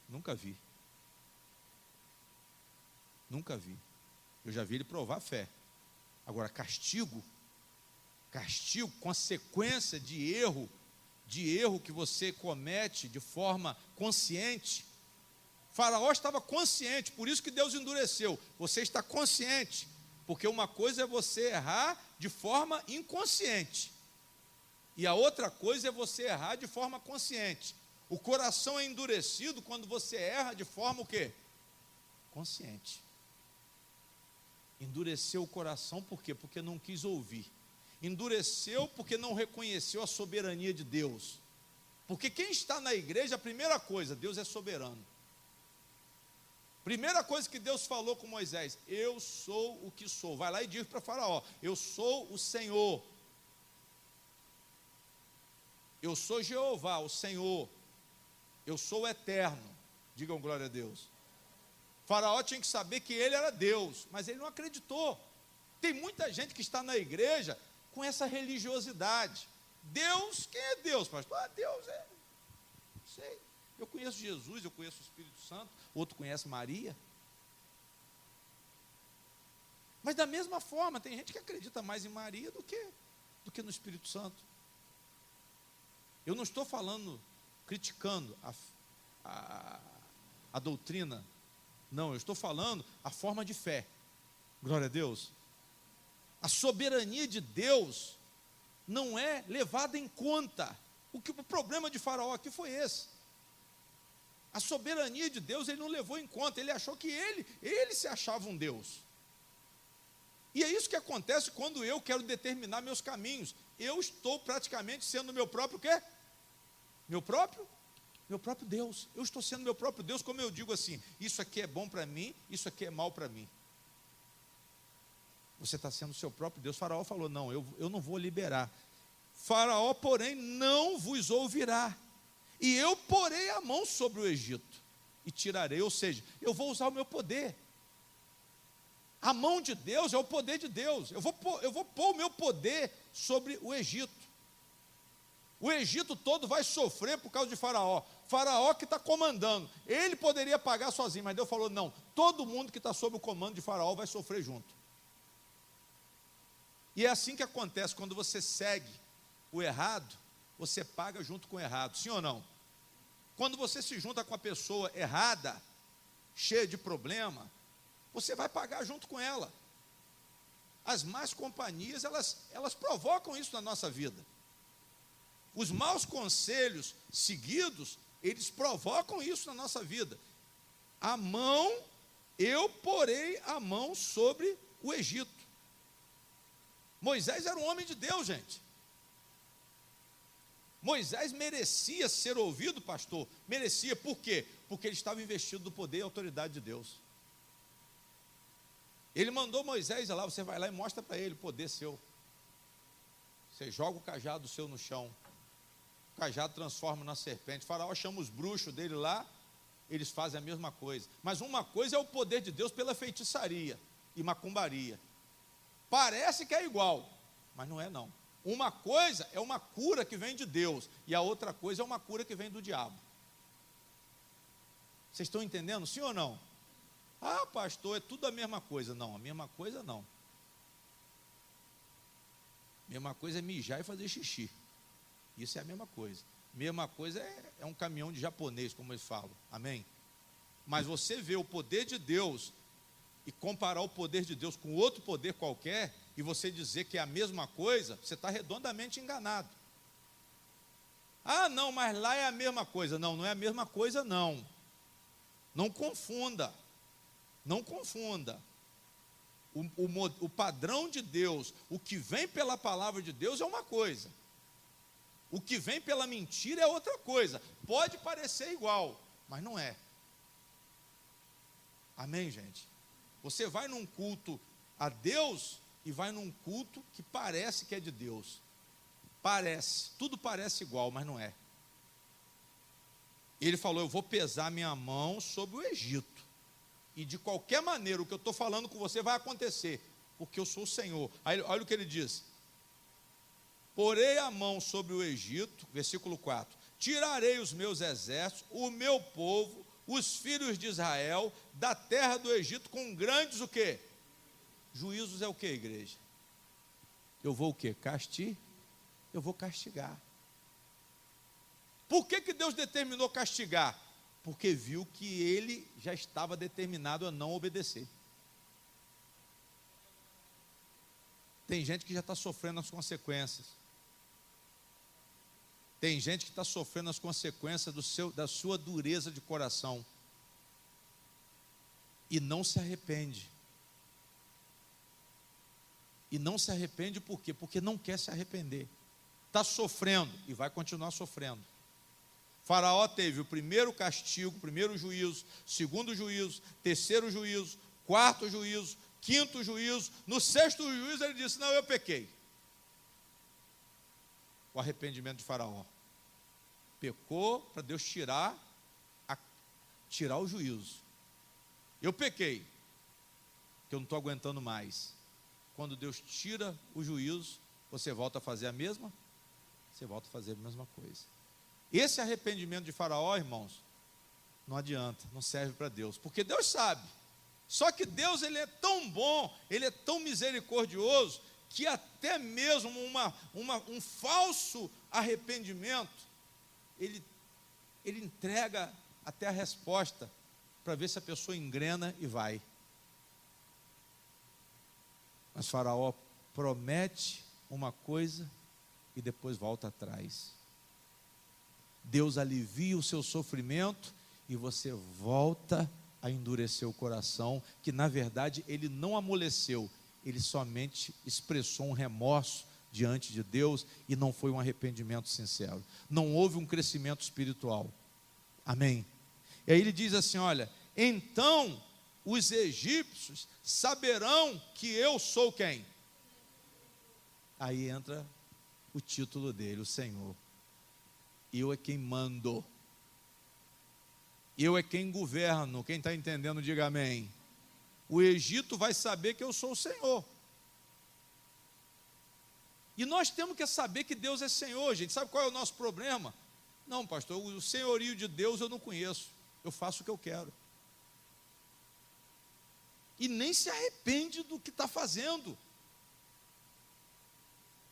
Nunca vi. Nunca vi. Eu já vi Ele provar a fé. Agora, castigo, consequência de erro que você comete de forma consciente. Faraó estava consciente, por isso que Deus endureceu. Você está consciente, porque uma coisa é você errar de forma inconsciente. E a outra coisa é você errar de forma consciente. O coração é endurecido quando você erra de forma o quê? Consciente. Endureceu o coração por quê? Porque não quis ouvir. Endureceu porque não reconheceu a soberania de Deus. Porque quem está na igreja, a primeira coisa, Deus é soberano. Primeira coisa que Deus falou com Moisés, eu sou o que sou. Vai lá e diz para Faraó, eu sou o Senhor. Eu sou Jeová, o Senhor. Eu sou o eterno. Digam glória a Deus. Faraó tinha que saber que ele era Deus, mas ele não acreditou. Tem muita gente que está na igreja com essa religiosidade. Deus, quem é Deus, pastor? Deus é, não sei. Eu conheço Jesus, eu conheço o Espírito Santo, outro conhece Maria. Mas da mesma forma, tem gente que acredita mais em Maria do que no Espírito Santo. Eu não estou falando, criticando a doutrina, não, eu estou falando a forma de fé. Glória a Deus. A soberania de Deus não é levada em conta. O problema de Faraó aqui foi esse. A soberania de Deus ele não levou em conta, ele achou que ele se achava um Deus. E é isso que acontece quando eu quero determinar meus caminhos. Eu estou praticamente sendo meu próprio quê? Meu próprio Deus. Eu estou sendo meu próprio Deus, como eu digo assim, isso aqui é bom para mim, isso aqui é mal para mim. Você está sendo o seu próprio Deus. Faraó falou, não, eu não vou liberar. Faraó, porém, não vos ouvirá. E eu porei a mão sobre o Egito e tirarei, ou seja, eu vou usar o meu poder. A mão de Deus é o poder de Deus. Eu vou pôr o meu poder sobre o Egito. O Egito todo vai sofrer por causa de Faraó. Faraó que está comandando. Ele poderia pagar sozinho, mas Deus falou, não, todo mundo que está sob o comando de Faraó vai sofrer junto. E é assim que acontece, quando você segue o errado, você paga junto com o errado, sim ou não? Quando você se junta com a pessoa errada, cheia de problema, você vai pagar junto com ela. As más companhias, elas provocam isso na nossa vida. Os maus conselhos seguidos, eles provocam isso na nossa vida. Eu porei a mão sobre o Egito. Moisés era um homem de Deus, gente. Moisés merecia ser ouvido, pastor. Merecia, por quê? Porque ele estava investido do poder e autoridade de Deus. Ele mandou Moisés lá, você vai lá e mostra para ele o poder seu. Você joga o cajado seu no chão. O cajado transforma na serpente. O Faraó chama os bruxos dele lá, eles fazem a mesma coisa. Mas uma coisa é o poder de Deus pela feitiçaria e macumbaria. Parece que é igual, mas não é não. Uma coisa é uma cura que vem de Deus, e a outra coisa é uma cura que vem do diabo. Vocês estão entendendo, sim ou não? Ah, pastor, é tudo a mesma coisa. Não, a mesma coisa não. A mesma coisa é mijar e fazer xixi. Isso é a mesma coisa. A mesma coisa é um caminhão de japonês, como eles falam. Amém? Mas você vê o poder de Deus e comparar o poder de Deus com outro poder qualquer, e você dizer que é a mesma coisa, você está redondamente enganado. Ah, não, mas lá é a mesma coisa. Não, não é a mesma coisa, não. Não confunda. Não confunda. O padrão de Deus, o que vem pela palavra de Deus é uma coisa. O que vem pela mentira é outra coisa. Pode parecer igual, mas não é. Amém, gente? Você vai num culto a Deus e vai num culto que parece que é de Deus. Parece, tudo parece igual, mas não é. Ele falou, eu vou pesar minha mão sobre o Egito. E de qualquer maneira, o que eu estou falando com você vai acontecer, porque eu sou o Senhor. Aí, olha o que ele diz. Porei a mão sobre o Egito, versículo 4. Tirarei os meus exércitos, o meu povo, os filhos de Israel, da terra do Egito, com grandes o quê? Juízos é o quê, igreja? Eu vou o quê? Eu vou castigar. Por que Deus determinou castigar? Porque viu que ele já estava determinado a não obedecer. Tem gente que já está sofrendo as consequências. Tem gente que está sofrendo as consequências da sua dureza de coração. E não se arrepende. E não se arrepende por quê? Porque não quer se arrepender. Está sofrendo e vai continuar sofrendo. Faraó teve o primeiro castigo, o primeiro juízo, segundo juízo, terceiro juízo, quarto juízo, quinto juízo. No sexto juízo ele disse, não, eu pequei. O arrependimento de Faraó. Pecou para Deus tirar o juízo. Eu pequei, que eu não estou aguentando mais. Quando Deus tira o juízo, você volta a fazer a mesma? Você volta a fazer a mesma coisa. Esse arrependimento de Faraó, irmãos, não adianta, não serve para Deus, porque Deus sabe. Só que Deus, ele é tão bom, ele é tão misericordioso, que até mesmo um falso arrependimento, ele entrega até a resposta, para ver se a pessoa engrena e vai. Mas Faraó promete uma coisa e depois volta atrás. Deus alivia o seu sofrimento e você volta a endurecer o coração, que na verdade ele não amoleceu, ele somente expressou um remorso diante de Deus e não foi um arrependimento sincero. Não houve um crescimento espiritual. Amém? E aí ele diz assim, olha, então os egípcios saberão que eu sou quem? Aí entra o título dele, o Senhor. Eu é quem mando. Eu é quem governo. Quem está entendendo, diga amém. O Egito vai saber que eu sou o Senhor. E nós temos que saber que Deus é Senhor, gente. Sabe qual é o nosso problema? Não, pastor, o senhorio de Deus eu não conheço. Eu faço o que eu quero. E nem se arrepende do que está fazendo.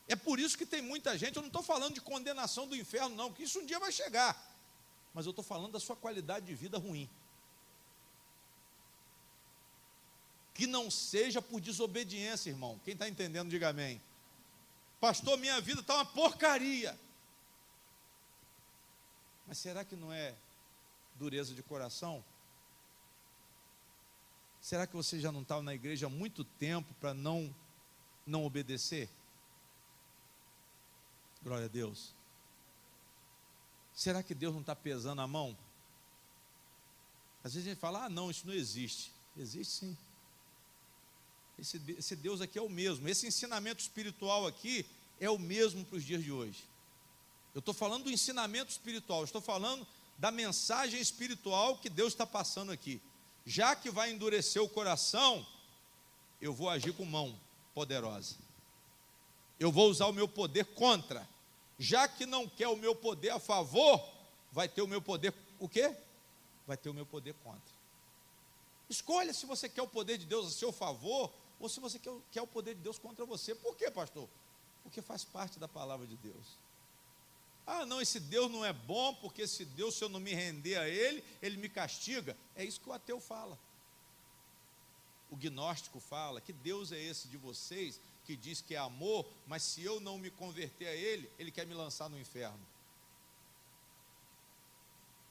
É por isso que tem muita gente, eu não estou falando de condenação do inferno não, porque isso um dia vai chegar. Mas eu estou falando da sua qualidade de vida ruim. Que não seja por desobediência, irmão. Quem está entendendo, diga amém. Pastor, minha vida está uma porcaria. Mas será que não é dureza de coração? Será que você já não estava na igreja há muito tempo para não obedecer? Glória a Deus. Será que Deus não está pesando a mão? Às vezes a gente fala, não, isso não existe. Existe sim. Esse Deus aqui é o mesmo. Esse ensinamento espiritual aqui é o mesmo para os dias de hoje. Eu estou falando do ensinamento espiritual, eu estou falando da mensagem espiritual que Deus está passando aqui. Já que vai endurecer o coração, eu vou agir com mão poderosa. Eu vou usar o meu poder contra. Já que não quer o meu poder a favor, vai ter o meu poder, o quê? Vai ter o meu poder contra. Escolha se você quer o poder de Deus a seu favor, ou se você quer o poder de Deus contra você. Por quê, pastor? Porque faz parte da palavra de Deus. Não, esse Deus não é bom, porque esse Deus, se eu não me render a Ele, Ele me castiga. É isso que o ateu fala. O gnóstico fala, que Deus é esse de vocês, que diz que é amor, mas se eu não me converter a Ele, Ele quer me lançar no inferno.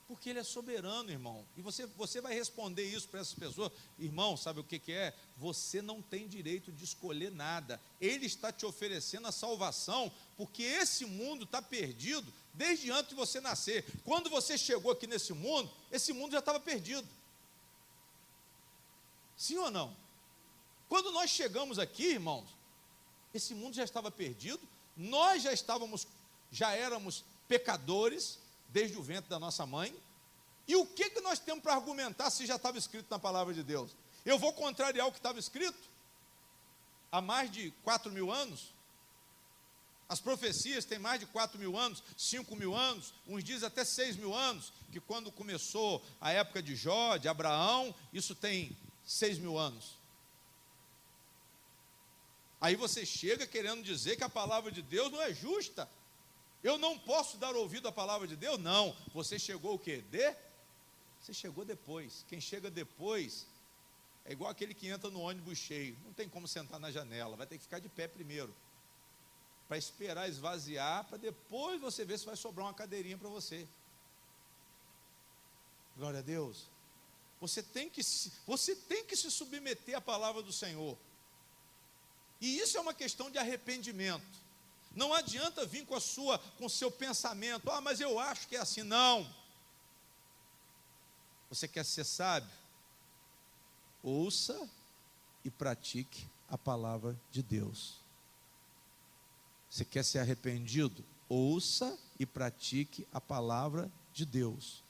Porque Ele é soberano, irmão. E você vai responder isso para essas pessoas. Irmão, sabe o que é? Você não tem direito de escolher nada. Ele está te oferecendo a salvação, porque esse mundo está perdido desde antes de você nascer. Quando você chegou aqui nesse mundo, esse mundo já estava perdido. Sim ou não? Quando nós chegamos aqui, irmãos, esse mundo já estava perdido. Nós já éramos pecadores desde o ventre da nossa mãe. E o que nós temos para argumentar se já estava escrito na palavra de Deus? Eu vou contrariar o que estava escrito? Há mais de 4.000 anos? As profecias têm mais de 4.000 anos, 5.000 anos, uns dizem até 6.000 anos, que quando começou a época de Jó, de Abraão, isso tem 6.000 anos. Aí você chega querendo dizer que a palavra de Deus não é justa. Eu não posso dar ouvido à palavra de Deus? Não. Você chegou o quê? Você chegou depois. Quem chega depois é igual aquele que entra no ônibus cheio. Não tem como sentar na janela. Vai ter que ficar de pé primeiro. Para esperar esvaziar, para depois você ver se vai sobrar uma cadeirinha para você. Glória a Deus. Você tem que se submeter à palavra do Senhor. E isso é uma questão de arrependimento. Não adianta vir com o seu pensamento, mas eu acho que é assim. Não. Você quer ser sábio? Ouça e pratique a palavra de Deus. Você quer ser arrependido? Ouça e pratique a palavra de Deus.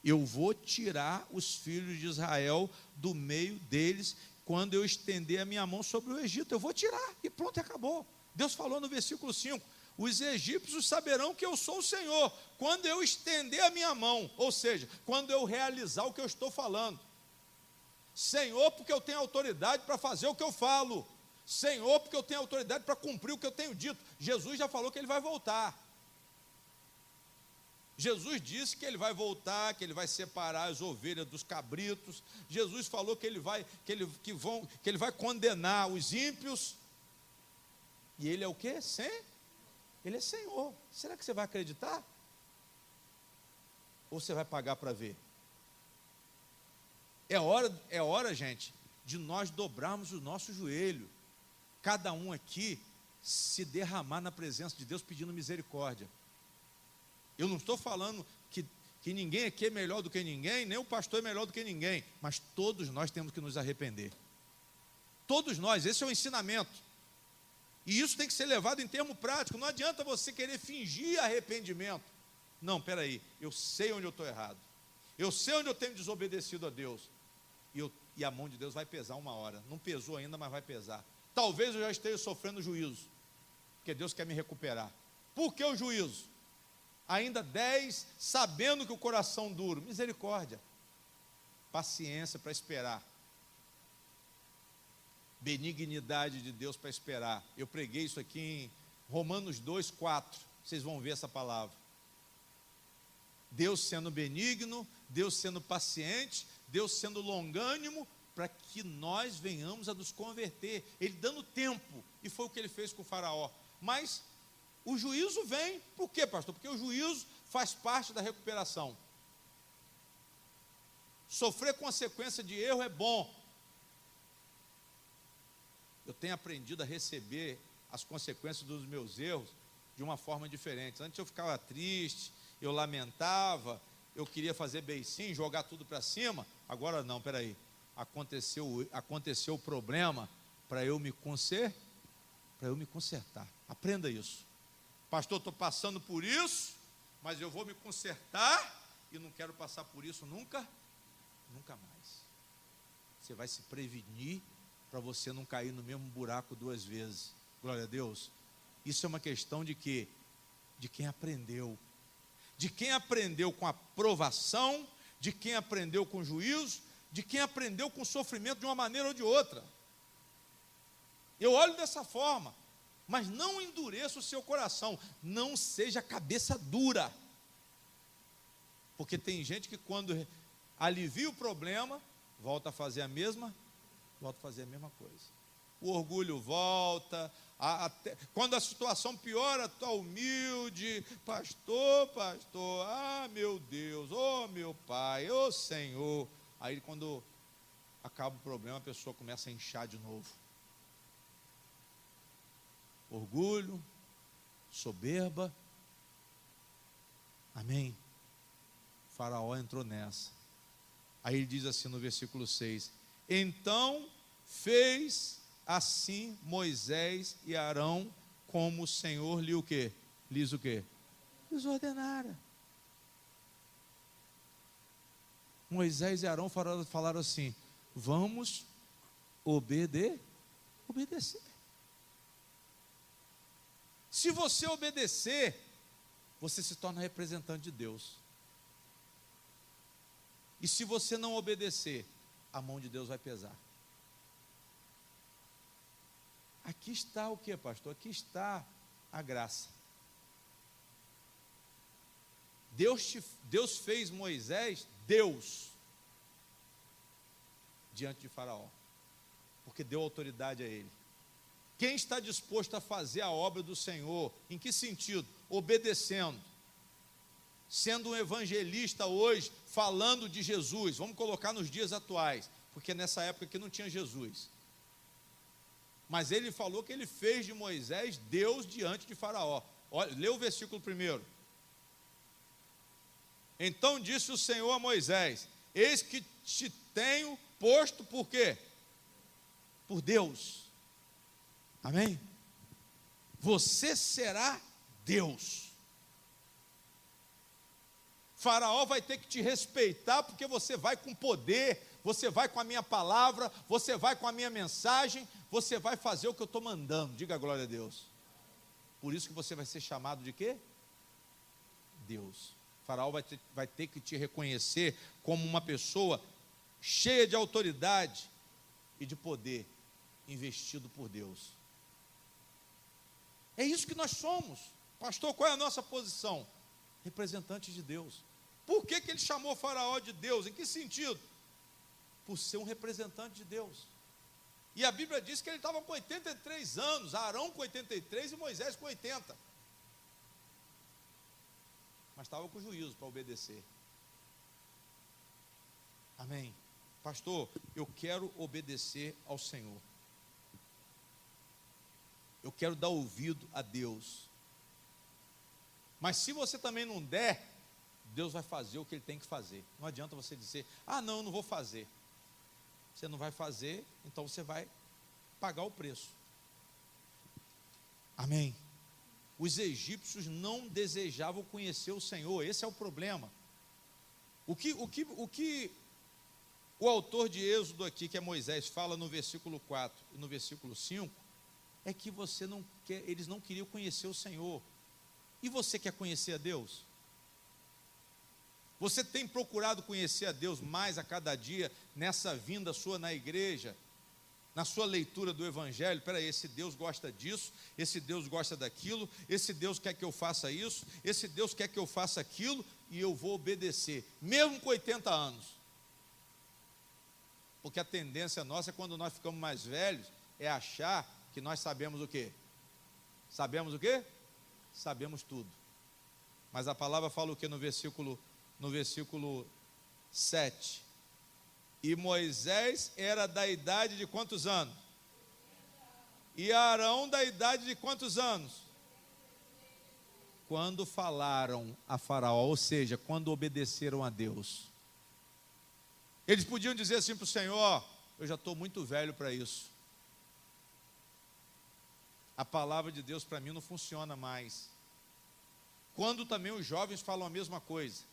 Eu vou tirar os filhos de Israel do meio deles quando eu estender a minha mão sobre o Egito. Eu vou tirar, e pronto, acabou. Deus falou no versículo 5, os egípcios saberão que eu sou o Senhor, quando eu estender a minha mão, ou seja, quando eu realizar o que eu estou falando. Senhor, porque eu tenho autoridade para fazer o que eu falo. Senhor, porque eu tenho autoridade para cumprir o que eu tenho dito. Jesus já falou que Ele vai voltar. Jesus disse que Ele vai voltar, que Ele vai separar as ovelhas dos cabritos. Jesus falou que Ele vai condenar os ímpios. E Ele é o quê? Ele é Senhor. Será que você vai acreditar? Ou você vai pagar para ver? É hora, gente, de nós dobrarmos o nosso joelho. Cada um aqui se derramar na presença de Deus pedindo misericórdia. Eu não estou falando que ninguém aqui é melhor do que ninguém, nem o pastor é melhor do que ninguém, mas todos nós temos que nos arrepender. Todos nós, esse é o ensinamento. E isso tem que ser levado em termo prático. Não adianta você querer fingir arrependimento. Não, peraí, eu sei onde eu estou errado. Eu sei onde eu tenho desobedecido a Deus. E a mão de Deus vai pesar uma hora. Não pesou ainda, mas vai pesar. Talvez eu já esteja sofrendo juízo, porque Deus quer me recuperar. Por que o juízo? Ainda 10, sabendo que o coração duro. Misericórdia. Paciência para esperar. Benignidade de Deus para esperar. Eu preguei isso aqui em Romanos 2, 4. Vocês vão ver essa palavra. Deus sendo benigno, Deus sendo paciente, Deus sendo longânimo, para que nós venhamos a nos converter. Ele dando tempo, e foi o que Ele fez com o faraó. Mas o juízo vem, por quê, pastor? Porque o juízo faz parte da recuperação. Sofrer consequência de erro é bom. Eu tenho aprendido a receber as consequências dos meus erros de uma forma diferente. Antes eu ficava triste, eu lamentava, eu queria fazer beicinho, jogar tudo para cima. Agora não, peraí. Aconteceu o problema para eu me consertar. Aprenda isso. Pastor, estou passando por isso, mas eu vou me consertar e não quero passar por isso nunca mais. Você vai se prevenir para você não cair no mesmo buraco 2 vezes. Glória a Deus. Isso é uma questão de quê? De quem aprendeu. De quem aprendeu com a provação, de quem aprendeu com juízo, de quem aprendeu com sofrimento de uma maneira ou de outra. Eu olho dessa forma, mas não endureça o seu coração, não seja cabeça dura. Porque tem gente que quando alivia o problema, volta a fazer a mesma coisa. O orgulho volta, quando a situação piora, está humilde, pastor, meu Deus, meu Pai, Senhor. Aí quando acaba o problema, a pessoa começa a inchar de novo. Orgulho, soberba. Amém? O faraó entrou nessa. Aí ele diz assim no versículo 6, então fez assim Moisés e Arão, como o Senhor lhes o quê? Lhes ordenara. Moisés e Arão falaram assim, vamos obedecer. Se você obedecer, você se torna representante de Deus. E se você não obedecer, a mão de Deus vai pesar. Aqui está o que, pastor? Aqui está a graça. Deus fez Moisés, Deus, diante de Faraó, porque deu autoridade a ele. Quem está disposto a fazer a obra do Senhor? Em que sentido? Obedecendo. Sendo um evangelista hoje, falando de Jesus. Vamos colocar nos dias atuais, porque nessa época aqui não tinha Jesus. Mas ele falou que ele fez de Moisés Deus diante de Faraó. Olha, lê o versículo 1. Então disse o Senhor a Moisés, eis que te tenho posto por quê? Por Deus. Amém? Você será Deus. Faraó vai ter que te respeitar, porque você vai com poder, você vai com a minha palavra, você vai com a minha mensagem, você vai fazer o que eu estou mandando. Diga glória a Deus. Por isso que você vai ser chamado de quê? Deus. Faraó vai ter que te reconhecer como uma pessoa cheia de autoridade e de poder, investido por Deus. É isso que nós somos. Pastor, qual é a nossa posição? Representante de Deus. Por que ele chamou Faraó de Deus? Em que sentido? Por ser um representante de Deus. E a Bíblia diz que ele estava com 83 anos, Arão com 83 e Moisés com 80. Mas estava com juízo para obedecer. Amém. Pastor, eu quero obedecer ao Senhor. Eu quero dar ouvido a Deus. Mas se você também não der, Deus vai fazer o que Ele tem que fazer. Não adianta você dizer, não, eu não vou fazer. Você não vai fazer, então você vai pagar o preço. Amém. Os egípcios não desejavam conhecer o Senhor, esse é o problema. O que o autor de Êxodo aqui, que é Moisés, fala no versículo 4 e no versículo 5, é que eles não queriam conhecer o Senhor. E você quer conhecer a Deus? Você tem procurado conhecer a Deus mais a cada dia, nessa vinda sua na igreja, na sua leitura do Evangelho? Espera aí, esse Deus gosta disso, esse Deus gosta daquilo, esse Deus quer que eu faça isso, esse Deus quer que eu faça aquilo, e eu vou obedecer, mesmo com 80 anos. Porque a tendência nossa, quando nós ficamos mais velhos, é achar que nós sabemos o quê? Sabemos o quê? Sabemos tudo. Mas a palavra fala o quê no versículo 7? E Moisés era da idade de quantos anos? E Arão da idade de quantos anos? Quando falaram a Faraó, ou seja, quando obedeceram a Deus. Eles podiam dizer assim para o Senhor: eu já estou muito velho para isso. A palavra de Deus para mim não funciona mais. Quando também os jovens falam a mesma coisa.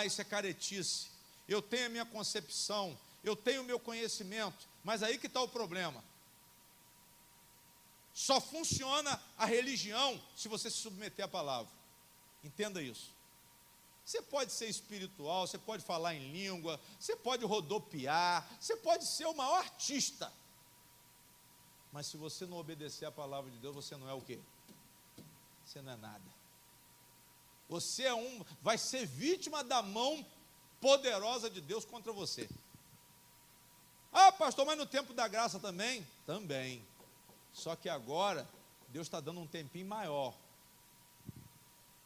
Isso é caretice. Eu tenho a minha concepção, eu tenho o meu conhecimento, mas aí que está o problema. Só funciona a religião se você se submeter à palavra. Entenda isso. Você pode ser espiritual, você pode falar em língua, você pode rodopiar, você pode ser o maior artista. Mas se você não obedecer à palavra de Deus, você não é o quê? Você não é nada. Você vai ser vítima da mão poderosa de Deus contra você. Pastor, mas no tempo da graça também? Também. Só que agora, Deus está dando um tempinho maior.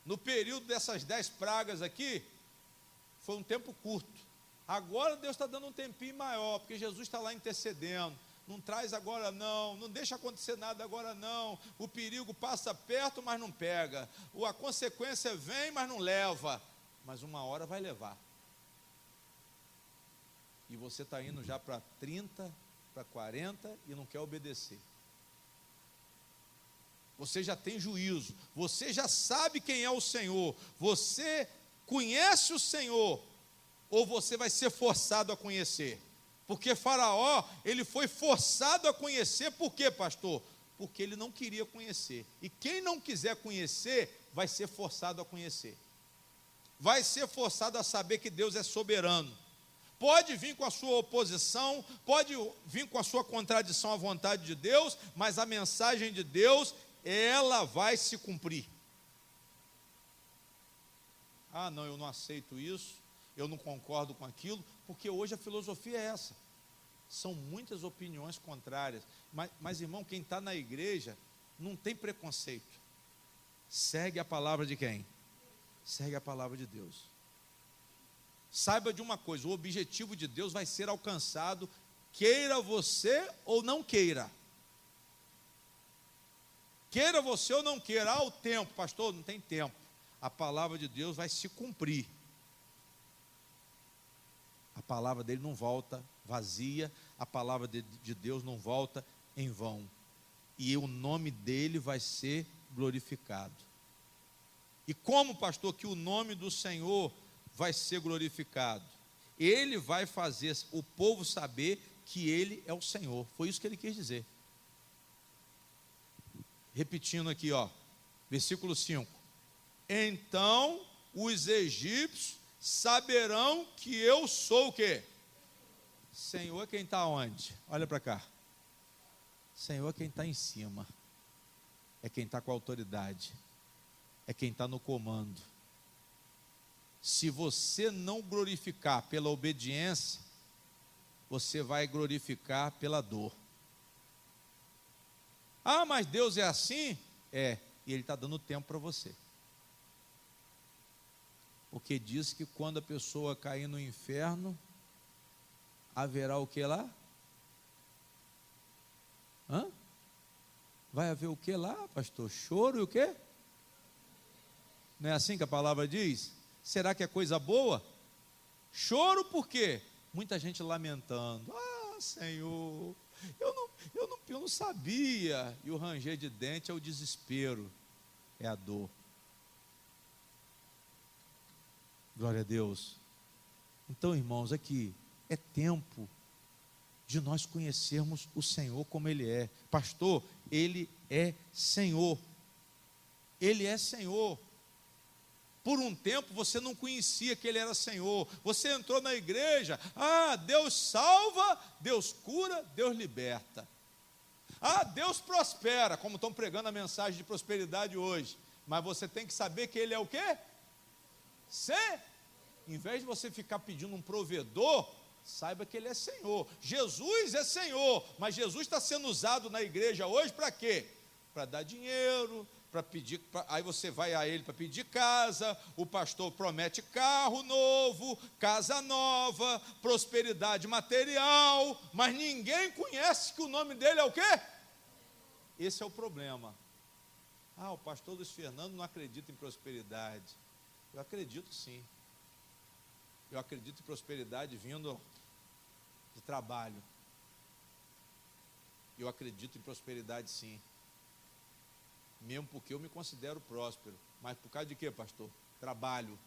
No período dessas 10 pragas aqui, foi um tempo curto. Agora Deus está dando um tempinho maior, porque Jesus está lá intercedendo. Não traz agora não deixa acontecer nada agora não. O perigo passa perto, mas não pega. A consequência vem, mas não leva. Mas uma hora vai levar. E você está indo já para 30, para 40 e não quer obedecer. Você já tem juízo, você já sabe quem é o Senhor, você conhece o Senhor, ou você vai ser forçado a conhecer? Porque Faraó, ele foi forçado a conhecer, por quê, pastor? Porque ele não queria conhecer. E quem não quiser conhecer, vai ser forçado a conhecer. Vai ser forçado a saber que Deus é soberano. Pode vir com a sua oposição, pode vir com a sua contradição à vontade de Deus, mas a mensagem de Deus, ela vai se cumprir. Não, eu não aceito isso, eu não concordo com aquilo, porque hoje a filosofia é essa. São muitas opiniões contrárias. Mas irmão, quem está na igreja não tem preconceito. Segue a palavra de quem? Segue a palavra de Deus. Saiba de uma coisa, o objetivo de Deus vai ser alcançado, queira você ou não queira. Queira você ou não queira. O tempo, pastor, não tem tempo. A palavra de Deus vai se cumprir. A palavra dele não volta vazia, a palavra de Deus não volta em vão. E o nome dele vai ser glorificado. E como, pastor, que o nome do Senhor vai ser glorificado? Ele vai fazer o povo saber que Ele é o Senhor. Foi isso que ele quis dizer. Repetindo aqui, versículo 5. Então os egípcios saberão que eu sou o quê? Senhor é quem está onde? Olha para cá. Senhor é quem está em cima. É quem está com a autoridade. É quem está no comando. Se você não glorificar pela obediência, você vai glorificar pela dor. Ah, mas Deus é assim? É, e Ele está dando tempo para você. Porque diz que quando a pessoa cair no inferno, haverá o que lá? Vai haver o que lá, pastor? Choro e o quê? Não é assim que a palavra diz? Será que é coisa boa? Choro por quê? Muita gente lamentando. Ah, Senhor, eu não sabia. E o ranger de dente é o desespero, é a dor. Glória a Deus. Então, irmãos, aqui é tempo de nós conhecermos o Senhor como Ele é. Pastor, Ele é Senhor. Ele é Senhor. Por um tempo você não conhecia que Ele era Senhor. Você entrou na igreja, Deus salva, Deus cura, Deus liberta. Deus prospera, como estão pregando a mensagem de prosperidade hoje. Mas você tem que saber que Ele é o quê? Em vez de você ficar pedindo um provedor, saiba que Ele é Senhor. Jesus é Senhor, mas Jesus está sendo usado na igreja hoje para quê? Para dar dinheiro, para pedir, aí você vai a Ele para pedir casa, o pastor promete carro novo, casa nova, prosperidade material, mas ninguém conhece que o nome dele é o quê? Esse é o problema. O pastor Luiz Fernando não acredita em prosperidade. Eu acredito sim. Eu acredito em prosperidade vindo de trabalho. Eu acredito em prosperidade sim. Mesmo porque eu me considero próspero. Mas por causa de quê, pastor? Trabalho.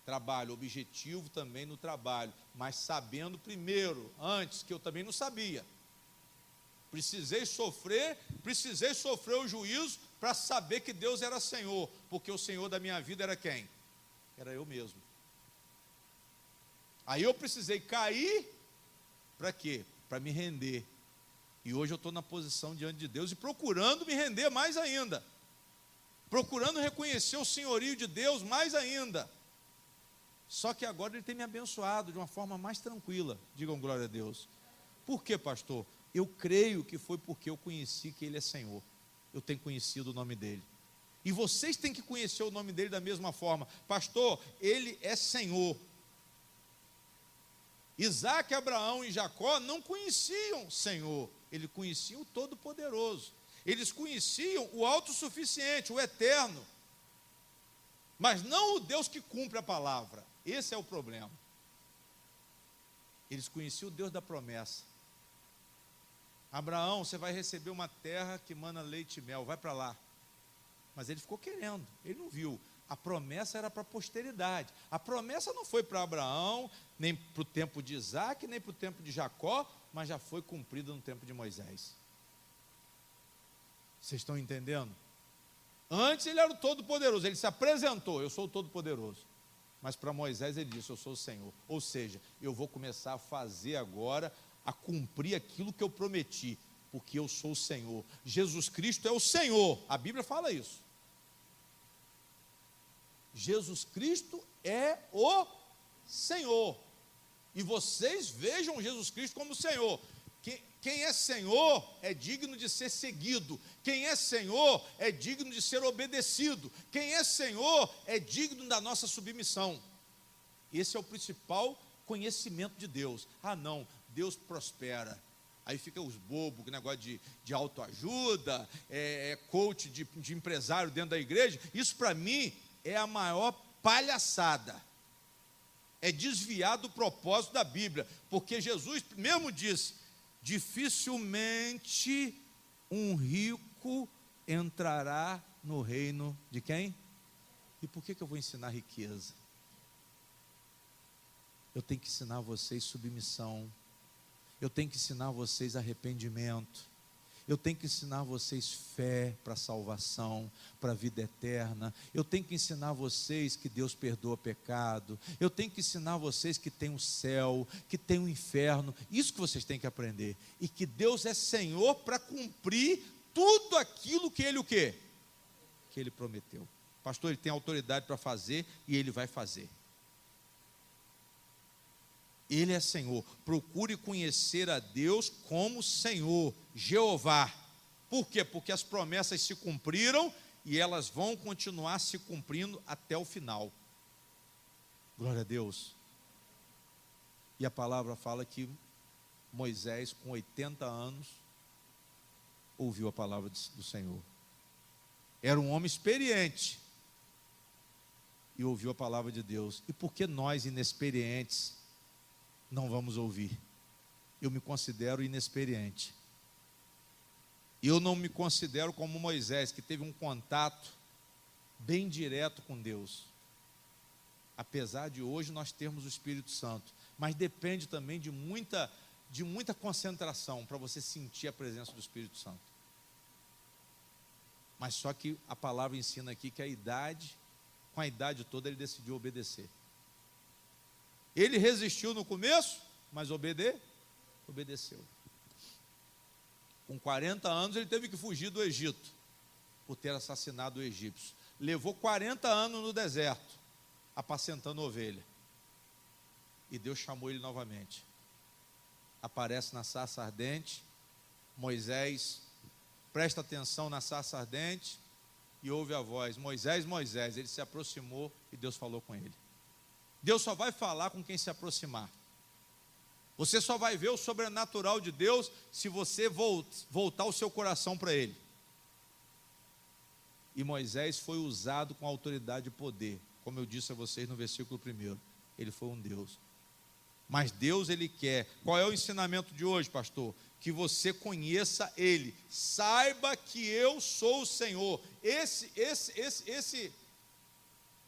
Trabalho, objetivo também no trabalho. Mas sabendo primeiro, antes, que eu também não sabia. Precisei sofrer o juízo para saber que Deus era Senhor. Porque o Senhor da minha vida era quem? Era eu mesmo. Aí eu precisei cair, para quê? Para me render. E hoje eu estou na posição diante de Deus e procurando me render mais ainda. Procurando reconhecer o senhorio de Deus mais ainda. Só que agora Ele tem me abençoado de uma forma mais tranquila. Digam glória a Deus. Por quê, pastor? Eu creio que foi porque eu conheci que Ele é Senhor. Eu tenho conhecido o nome dEle. E vocês têm que conhecer o nome dEle da mesma forma. Pastor, Ele é Senhor. Isaac, Abraão e Jacó não conheciam Senhor. Eles conheciam o Todo-Poderoso. Eles conheciam o Autossuficiente, o Eterno. Mas não o Deus que cumpre a palavra. Esse é o problema. Eles conheciam o Deus da promessa. Abraão, você vai receber uma terra que mana leite e mel, vai para lá. Mas ele ficou querendo, ele não viu. A promessa era para a posteridade. A promessa não foi para Abraão, nem para o tempo de Isaac, nem para o tempo de Jacó, mas já foi cumprida no tempo de Moisés. Vocês estão entendendo? Antes ele era o Todo-Poderoso, ele se apresentou, eu sou o Todo-Poderoso. Mas para Moisés ele disse, eu sou o Senhor. Ou seja, eu vou começar a fazer agora, a cumprir aquilo que eu prometi, porque eu sou o Senhor. Jesus Cristo é o Senhor, a Bíblia fala isso. Jesus Cristo é o Senhor. E vocês vejam Jesus Cristo como Senhor. Quem é Senhor é digno de ser seguido. Quem é Senhor é digno de ser obedecido. Quem é Senhor é digno da nossa submissão. Esse é o principal conhecimento de Deus. Não, Deus prospera. Aí fica os bobos, negócio de autoajuda, coach de empresário dentro da igreja. Isso para mim é a maior palhaçada. É desviar do propósito da Bíblia. Porque Jesus mesmo disse, dificilmente um rico entrará no reino de quem? E por que eu vou ensinar riqueza? Eu tenho que ensinar vocês submissão. Eu tenho que ensinar vocês arrependimento. Eu tenho que ensinar vocês fé para salvação, para a vida eterna. Eu tenho que ensinar vocês que Deus perdoa pecado. Eu tenho que ensinar vocês que tem o céu, que tem o inferno. Isso que vocês têm que aprender. E que Deus é Senhor para cumprir tudo aquilo que Ele o quê? Que Ele prometeu. Pastor, Ele tem autoridade para fazer e Ele vai fazer. Ele é Senhor. Procure conhecer a Deus como Senhor, Jeová. Por quê? Porque as promessas se cumpriram e elas vão continuar se cumprindo até o final. Glória a Deus. E a palavra fala que Moisés, com 80 anos, ouviu a palavra do Senhor. Era um homem experiente e ouviu a palavra de Deus. E por que nós, inexperientes, não vamos ouvir? Eu me considero inexperiente. Eu não me considero como Moisés, que teve um contato bem direto com Deus. Apesar de hoje nós termos o Espírito Santo, mas depende também de muita concentração para você sentir a presença do Espírito Santo. Mas só que a palavra ensina aqui que com a idade toda ele decidiu obedecer. Ele resistiu no começo, mas obedeceu. Com 40 anos ele teve que fugir do Egito, por ter assassinado o egípcio. Levou 40 anos no deserto, apacentando ovelha. E Deus chamou ele novamente. Aparece na sarça ardente. Moisés presta atenção na sarça ardente e ouve a voz: Moisés, Moisés. Ele se aproximou e Deus falou com ele. Deus só vai falar com quem se aproximar. Você só vai ver o sobrenatural de Deus se você voltar o seu coração para Ele. E Moisés foi usado com autoridade e poder, como eu disse a vocês no versículo 1. Ele foi um Deus. Mas Deus, Ele quer. Qual é o ensinamento de hoje, pastor? Que você conheça Ele. Saiba que eu sou o Senhor.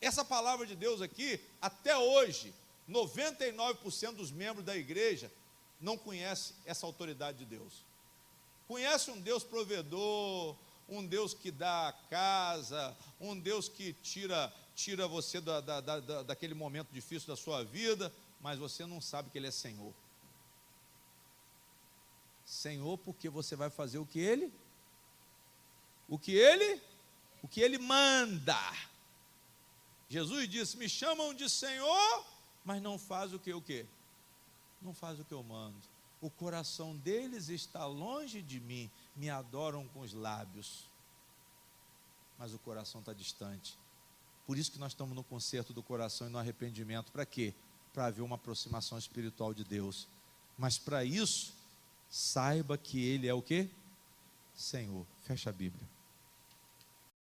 Essa palavra de Deus aqui, até hoje, 99% dos membros da igreja não conhece essa autoridade de Deus. Conhece um Deus provedor, um Deus que dá a casa, um Deus que tira você daquele momento difícil da sua vida, mas você não sabe que Ele é Senhor. Senhor, porque você vai fazer o que Ele manda. Jesus disse: me chamam de Senhor, mas não faz o quê? Não faz o que eu mando. O coração deles está longe de mim, me adoram com os lábios, mas o coração está distante. Por isso que nós estamos no conserto do coração e no arrependimento. Para quê? Para haver uma aproximação espiritual de Deus. Mas para isso, saiba que Ele é o quê? Senhor. Fecha a Bíblia.